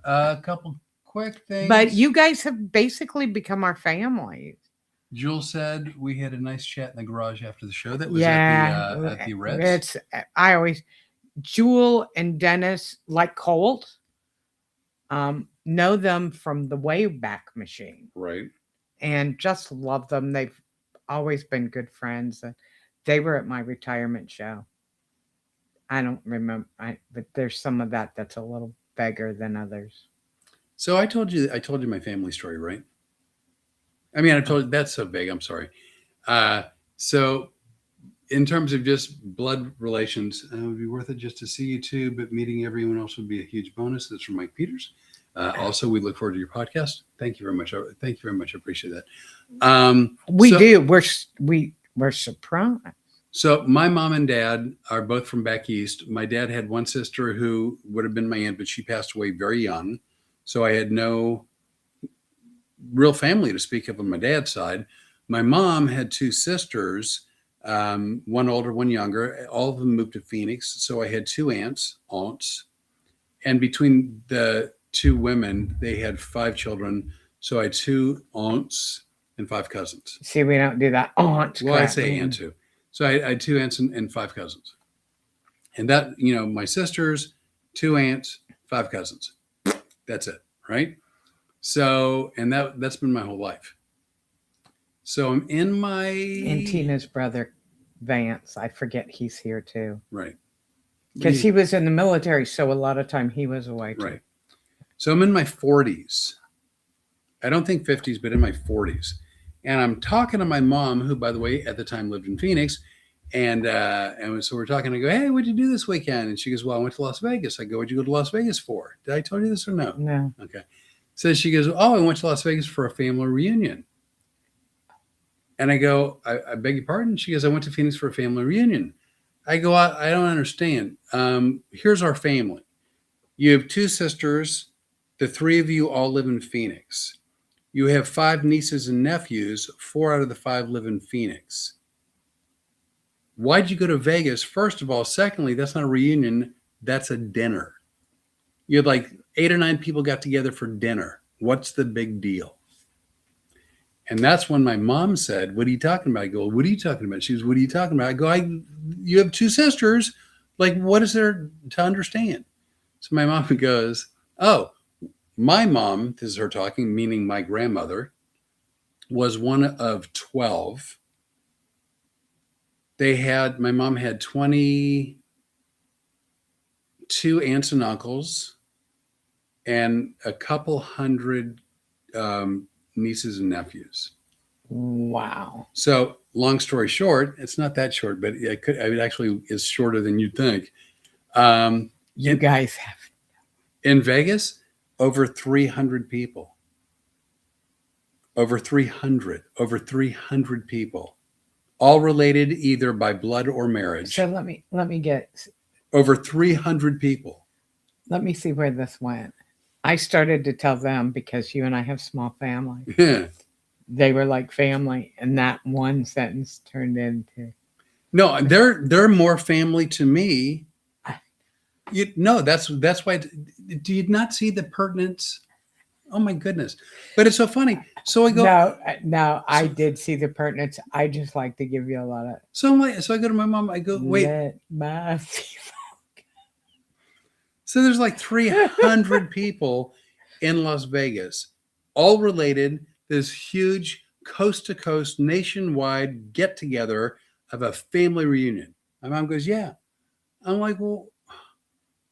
A couple quick things. But you guys have basically become our family. Jules said we had a nice chat in the garage after the show. That was at the Reds. Jewel and Dennis, like Colt, know them from the Wayback Machine. Right. And just love them. They've always been good friends. They were at my retirement show. I don't remember, but there's some of that that's a little bigger than others. So I told you my family story, right? I mean, I told you that's so big. I'm sorry. So in terms of just blood relations, it would be worth it just to see you too, but meeting everyone else would be a huge bonus. That's from Mike Peters. Also, we look forward to your podcast. Thank you very much. Thank you very much. I appreciate that. We do. We're surprised. So my mom and dad are both from back east. My dad had one sister who would have been my aunt, but she passed away very young. So I had no real family to speak of on my dad's side. My mom had two sisters, one older, one younger. All of them moved to Phoenix. So I had two aunts. And between the two women, they had 5 children. So I had 2 aunts and 5 cousins. See, we don't do that. Aunts. Well, I say aunt too. So I had 2 aunts and 5 cousins. And that, my sisters, 2 aunts, 5 cousins. That's it, right? So, and that's been my whole life. So I'm in my... And Tina's brother, Vance, I forget he's here too. Right. Because he was in the military, so a lot of time he was away too. Right. So I'm in my 40s. I don't think 50s, but in my 40s. And I'm talking to my mom, who, by the way, at the time lived in Phoenix. And so we're talking. I go, hey, what'd you do this weekend? And she goes, well, I went to Las Vegas. I go, what'd you go to Las Vegas for? Did I tell you this or no? No. Okay. So she goes, oh, I went to Las Vegas for a family reunion. And I go, I beg your pardon? She goes, I went to Phoenix for a family reunion. I go, I don't understand. Here's our family. You have 2 sisters. The 3 of you all live in Phoenix. You have 5 nieces and nephews. 4 out of the 5 live in Phoenix. Why'd you go to Vegas? First of all. Secondly, that's not a reunion. That's a dinner. You had like 8 or 9 people got together for dinner. What's the big deal? And that's when my mom said, what are you talking about? I go, what are you talking about? She goes, what are you talking about? I go, you have 2 sisters. Like, what is there to understand? So my mom goes, oh, my mom, this is her talking, meaning my grandmother, was one of 12. My mom had 22 aunts and uncles and a couple hundred nieces and nephews. Wow. So long story short, it's not that short, but it actually is shorter than you'd think. You guys have. In Vegas, over 300 people. Over 300 people. All related either by blood or marriage. So let me get. Over 300 people. Let me see where this went. I started to tell them because you and I have small family. Yeah. They were like family, and that one sentence turned into. No, they're more family to me. That's why. Do you not see the pertinence? Oh my goodness! But it's so funny. So I go. No, I did see the pertinence. I just like to give you a lot of. So I go to my mom. I go, wait. So there's like 300 people in Las Vegas, all related. This huge coast to coast nationwide get together of a family reunion. My mom goes, yeah. I'm like, well,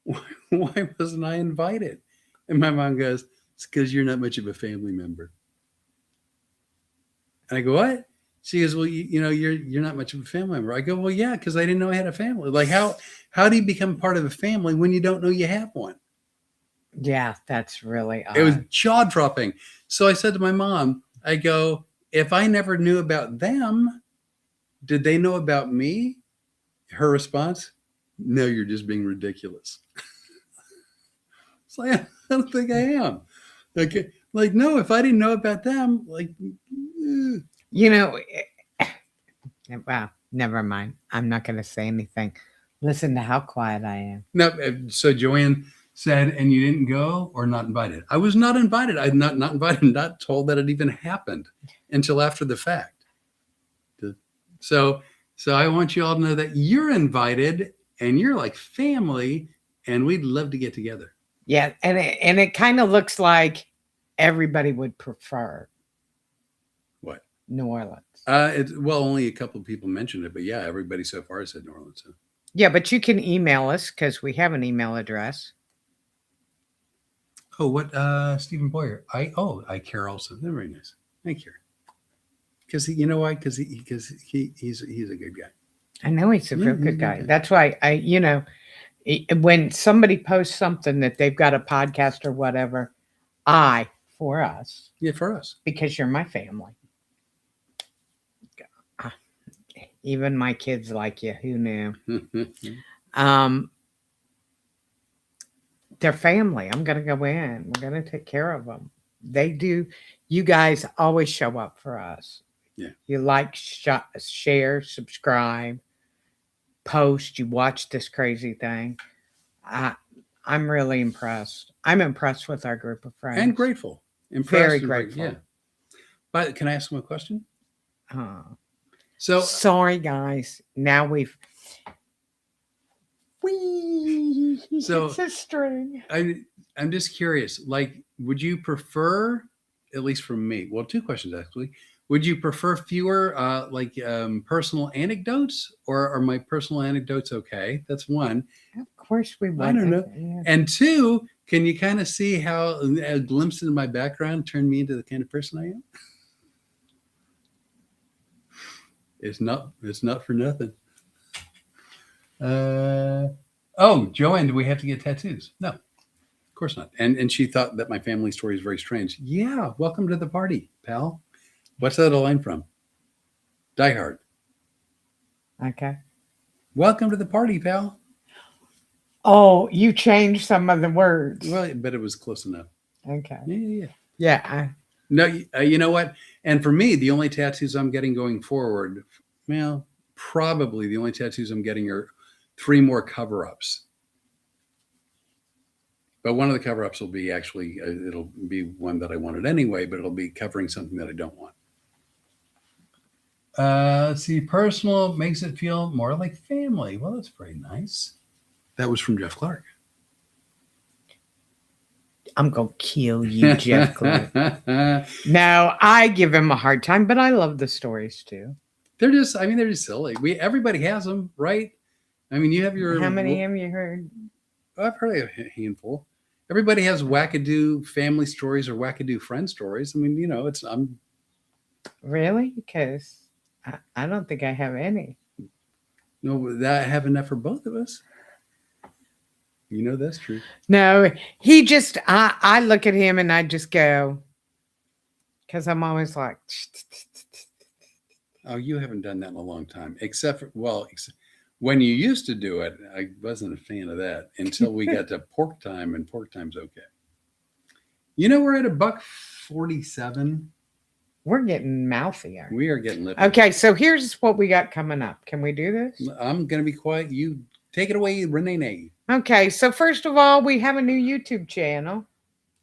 why wasn't I invited? And my mom goes, it's because you're not much of a family member. And I go, what? She goes, well, you're not much of a family member. I go, well, yeah, because I didn't know I had a family. Like how do you become part of a family when you don't know you have one? Yeah, that's really odd. It was jaw dropping. So I said to my mom, I go, if I never knew about them, did they know about me? Her response, no, you're just being ridiculous. It's like, I don't think I am. Like, no, if I didn't know about them, like, wow, never mind. I'm not going to say anything. Listen to how quiet I am. No, so Joanne said, and you didn't go or not invited? I was not invited. I'm not invited, not told that it even happened until after the fact. So I want you all to know that you're invited and you're like family and we'd love to get together. Yeah. And it kind of looks like everybody would prefer. What? New Orleans. Only a couple of people mentioned it, but yeah, everybody so far said New Orleans. So. Yeah, but you can email us because we have an email address. Oh, what? Stephen Boyer. I care also. They're very nice. I care. Because you know why? Because he's a good guy. I know he's a Yeah, real he's a good good guy. guy. That's why when somebody posts something that they've got a podcast or whatever, for us, Yeah, for us. because you're my family. Ah, even my kids like you. Who knew? They're family. I'm gonna go in. We're gonna take care of them. They do. You guys always show up for us. Yeah. You like, share, subscribe, post. You watch this crazy thing. I'm really impressed. I'm impressed with our group of friends. And grateful. Very Impressed. grateful. Yeah. But can I ask him a question? So So sorry, guys. Now we've. So- It's a string. I'm just curious. Like, would you prefer, at least from me? Well, two questions actually. Would you prefer fewer personal anecdotes, or are my personal anecdotes okay? That's one. Of course we want. I don't know. Yeah. And two, can you kind of see how a glimpse into my background turned me into the kind of person I am? It's not for nothing. Joanne, do we have to get tattoos? No, of course not. And she thought that my family story is very strange. Yeah, welcome to the party, pal. What's that a line from? Die Hard. Okay. Welcome to the party, pal. Oh, you changed some of the words. Well, but it was close enough. Okay. Yeah. Yeah. No, you know what? And for me, the only tattoos I'm getting going forward, well, probably the only tattoos I'm getting are 3 more cover-ups. But one of the cover-ups will be actually, it'll be one that I wanted anyway, but it'll be covering something that I don't want. Let's see, personal makes it feel more like family. Well, that's very nice. That was from Jeff Clark. I'm going to kill you, Jeff Clark. No, I give him a hard time, but I love the stories too. They're just silly. Everybody has them, right? I mean, you have your. How many have you heard? I've heard a handful. Everybody has wackadoo family stories or wackadoo friend stories. I mean, I'm. Really? Because I don't think I have any. No, that I have enough for both of us. That's true. No, he just, I look at him and I just go, because I'm always like. Oh, you haven't done that in a long time. Except when you used to do it, I wasn't a fan of that until we got to pork time, and pork time's okay. We're at $1.47. We're getting mouthier. We are getting lippy. Okay, so here's what we got coming up. Can we do this? I'm going to be quiet. You take it away, Rene. Okay, so first of all, we have a new YouTube channel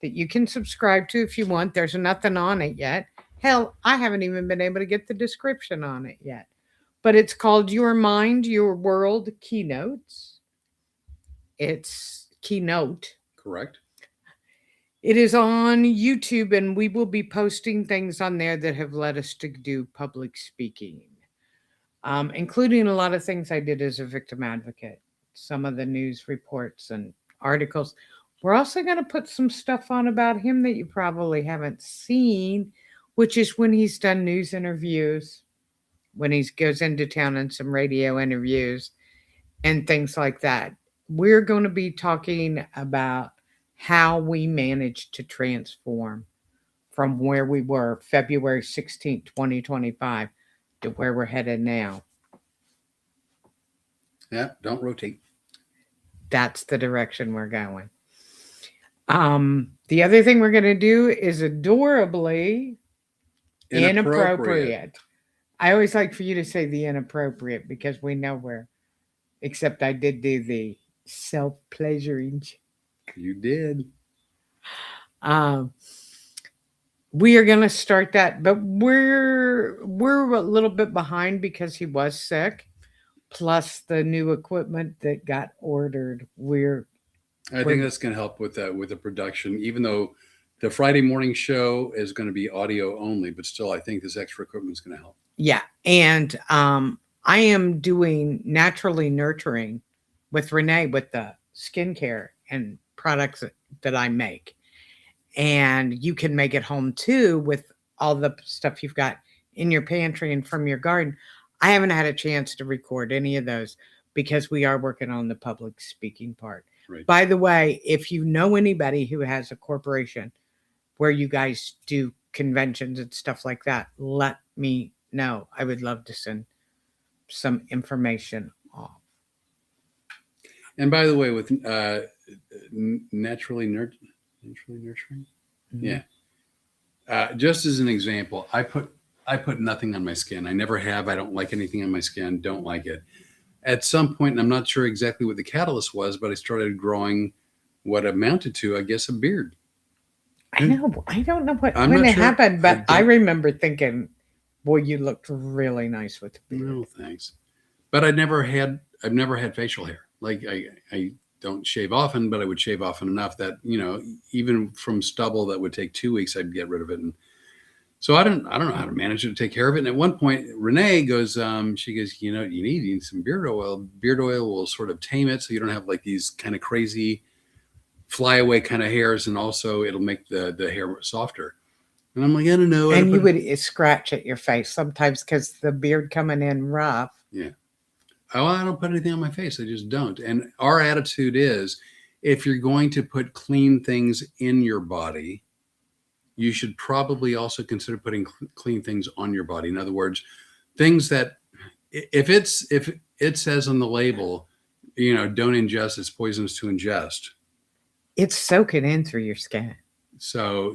that you can subscribe to if you want. There's nothing on it yet. Hell, I haven't even been able to get the description on it yet. But it's called Your Mind, Your World Keynotes. It's Keynote. Correct. It is on YouTube, and we will be posting things on there that have led us to do public speaking, including a lot of things I did as a victim advocate, some of the news reports and articles. We're also going to put some stuff on about him that you probably haven't seen, which is when he's done news interviews, when he goes into town and some radio interviews and things like that. We're going to be talking about how we managed to transform from where we were February 16th, 2025 to where we're headed now. Yeah, don't rotate. That's the direction we're going. The other thing we're going to do is adorably inappropriate. I always like for you to say the inappropriate because we know where, except I did do the self-pleasuring. You did. We are going to start that, but we're a little bit behind because he was sick, plus the new equipment that got ordered. I think that's going to help with the production, even though the Friday morning show is going to be audio only, but still, I think this extra equipment is going to help. Yeah, and I am doing naturally nurturing with Rene with the skincare and products that I make. and you can make it home too with all the stuff you've got in your pantry and from your garden. I haven't had a chance to record any of those because we are working on the public speaking part. Right. By the way, if you know anybody who has a corporation where you guys do conventions and stuff like that, let me know. I would love to send some information off. And by the way, with naturally nurturing, Mhm. yeah. Just as an example, I put nothing on my skin. I never have. I don't like anything on my skin. Don't like it. At some point, and I'm not sure exactly what the catalyst was, but I started growing what amounted to, I guess, a beard. I know. I don't know I'm when not it sure. happened, but I don't- remember thinking, "Boy, you looked really nice with the beard." No, thanks. But I've never had facial hair. Like I don't shave often, but I would shave often enough that, even from stubble that would take 2 weeks, I'd get rid of it. And so I don't know how to manage to take care of it. And at one point, Renee goes, she goes, you need some beard oil. Beard oil will sort of tame it, so you don't have like these kind of crazy flyaway kind of hairs, and also it'll make the hair softer. And I'm like, I don't know. And you would scratch at your face sometimes because the beard coming in rough. Yeah. Oh, I don't put anything on my face. I just don't. And our attitude is, if you're going to put clean things in your body, you should probably also consider putting clean things on your body. In other words, things that if it says on the label, don't ingest, it's poisonous to ingest. It's soaking in through your skin. So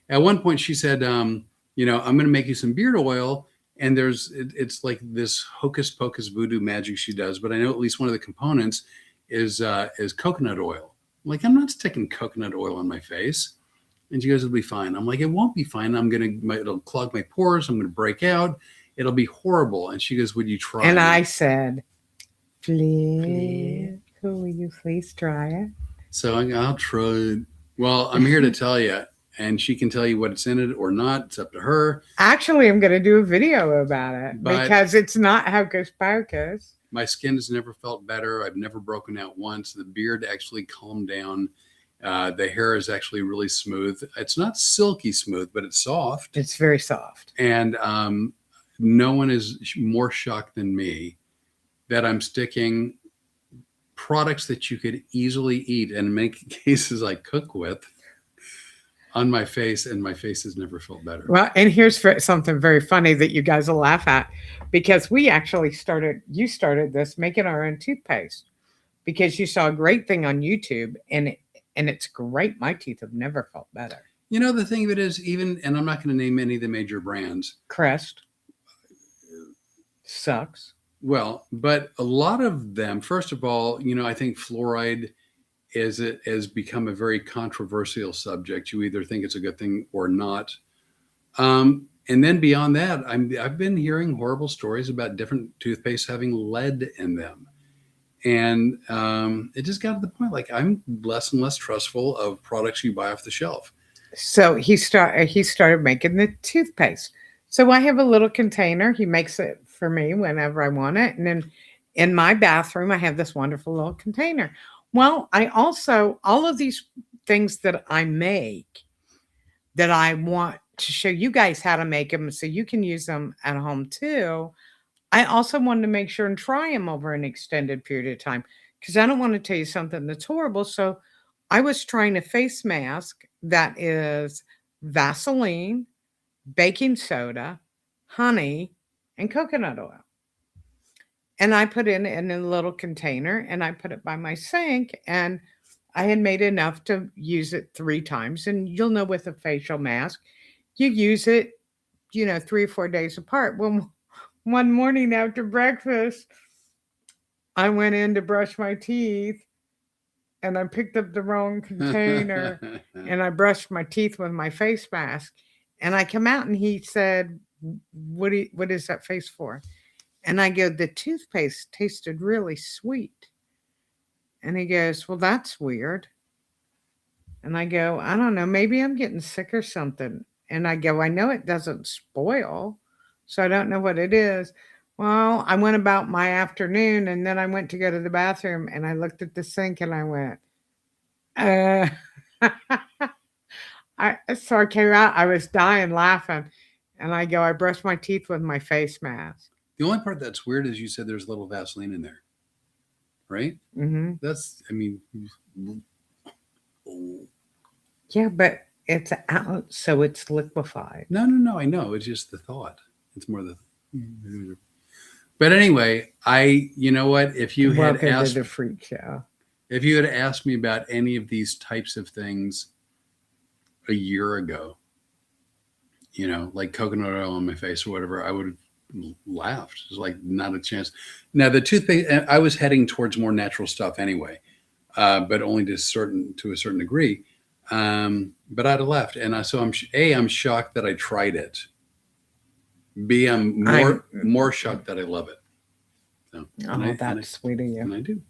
at one point she said, I'm going to make you some beard oil. And it's like this hocus pocus voodoo magic she does. But I know at least one of the components is coconut oil. I'm like, I'm not sticking coconut oil on my face. And she goes, it'll be fine. I'm like, it won't be fine. It'll clog my pores. I'm going to break out. It'll be horrible. And she goes, would you try And it? I said, Flip, will you please try it? So I'll try it. Well, I'm here to tell you. And she can tell you what's in it or not. It's up to her. Actually, I'm going to do a video about it But because it's not hocus pocus. My skin has never felt better. I've never broken out once. The beard actually calmed down. The hair is actually really smooth. It's not silky smooth, but it's soft. It's very soft. And no one is more shocked than me that I'm sticking products that you could easily eat, and in many cases I cook with, on my face, and my face has never felt better. Well, and here's something very funny that you guys will laugh at, because we actually you started this making our own toothpaste because you saw a great thing on YouTube, and it's great. My teeth have never felt better. The thing of it is, and I'm not going to name any of the major brands. Crest sucks. Well, but a lot of them, first of all, I think fluoride has become a very controversial subject. You either think it's a good thing or not. And then beyond that, I've been hearing horrible stories about different toothpastes having lead in them. And it just got to the point, like, I'm less and less trustful of products you buy off the shelf. So he started making the toothpaste. So I have a little container. He makes it for me whenever I want it. And then in my bathroom, I have this wonderful little container. Well, I also, all of these things that I make that I want to show you guys how to make them so you can use them at home too. I also wanted to make sure and try them over an extended period of time because I don't want to tell you something that's horrible. So I was trying a face mask that is Vaseline, baking soda, honey, and coconut oil. And I put it in a little container and I put it by my sink, and I had made enough to use it 3 times. And you'll know with a facial mask, you use it, 3 or 4 days apart. Well, one morning after breakfast, I went in to brush my teeth and I picked up the wrong container and I brushed my teeth with my face mask. And I come out and he said, what is that face for? And I go, the toothpaste tasted really sweet. And he goes, well, that's weird. And I go, I don't know, maybe I'm getting sick or something. And I go, I know it doesn't spoil, so I don't know what it is. Well, I went about my afternoon, and then I went to go to the bathroom, and I looked at the sink, and I went, So I came out. I was dying laughing, and I go. I brushed my teeth with my face mask. The only part that's weird is you said there's a little Vaseline in there, right? Mm-hmm. That's, I mean, Yeah, but it's out, so it's liquefied. no. I know. It's just the thought. It's more the. But anyway, you know what? If you had Welcome asked, to the freak show. if you had asked me about any of these types of things a year ago, like coconut oil on my face or whatever, I would have laughed. It's like not a chance. Now the two things, I was heading towards more natural stuff anyway, but only to a certain degree. But I'd have left, and so I'm shocked that I tried it. B, I'm more shocked that I love it. So, That's sweet of you. And I do.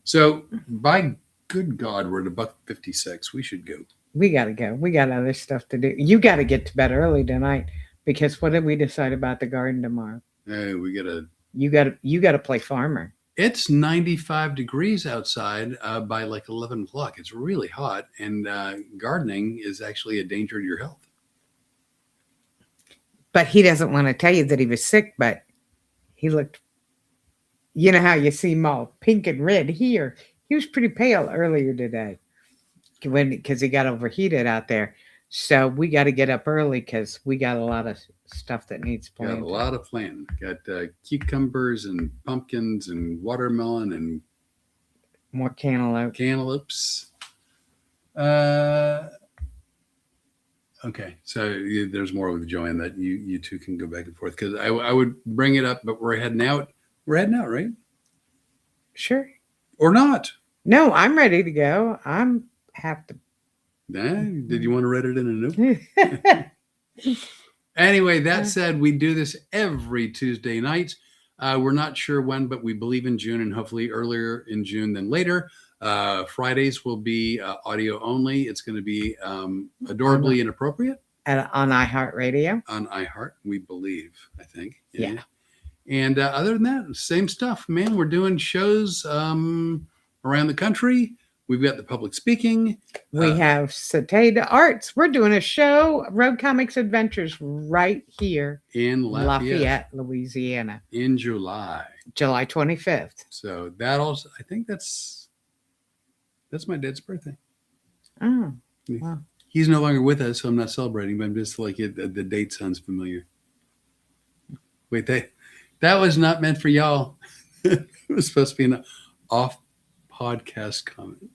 So, by good God, we're at $1.56. We should go. We gotta go. We got other stuff to do. You got to get to bed early tonight because what did we decide about the garden tomorrow? We gotta. You gotta play farmer. It's 95 degrees outside by like 11 o'clock. It's really hot, and gardening is actually a danger to your health. But he doesn't want to tell you that he was sick, but he looked, you know how you see him all pink and red here. He was pretty pale earlier today because he got overheated out there. So we got to get up early because we got a lot of stuff that needs planting. Got a lot of planting. Got cucumbers and pumpkins and watermelon and more cantaloupes. Okay, so there's more with Joanne that you two can go back and forth because I would bring it up, but we're heading out. We're heading out, right? Sure. Or not? No, I'm ready to go. Have to. Did you want to write it in a note? Anyway, that said, we do this every Tuesday night. We're not sure when, but we believe in June and hopefully earlier in June than later. Fridays will be audio only. It's going to be adorably inappropriate. On iHeartRadio. On iHeart, we believe, I think. Yeah. And other than that, same stuff, man. We're doing shows around the country. We've got the public speaking. We have Satay Arts. We're doing a show, Road Comics Adventures, right here in Lafayette, Louisiana. In July 25th. So that also, I think that's my dad's birthday. Oh, wow. He's no longer with us, so I'm not celebrating, but I'm just like, the date sounds familiar. Wait, that was not meant for y'all. It was supposed to be an off podcast comment.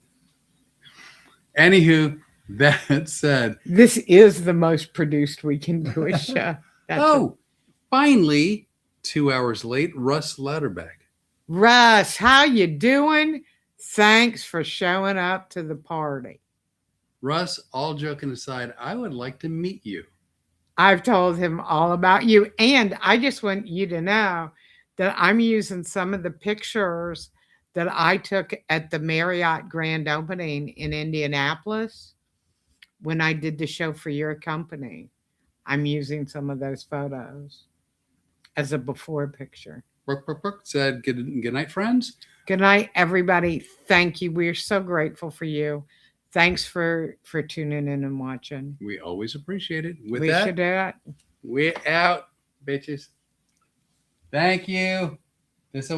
Anywho, that said, this is the most produced we can do a show. Finally, 2 hours late, Russ Louderback. Russ, how you doing? Thanks for showing up to the party. Russ, all joking aside, I would like to meet you. I've told him all about you, and I just want you to know that I'm using some of the pictures that I took at the Marriott grand opening in Indianapolis when I did the show for your company. I'm using some of those photos as a before picture. Said good night, friends. Good night, everybody. Thank you. We're so grateful for you. Thanks for tuning in and watching. We always appreciate it. We should do it. We're out, bitches. Thank you. This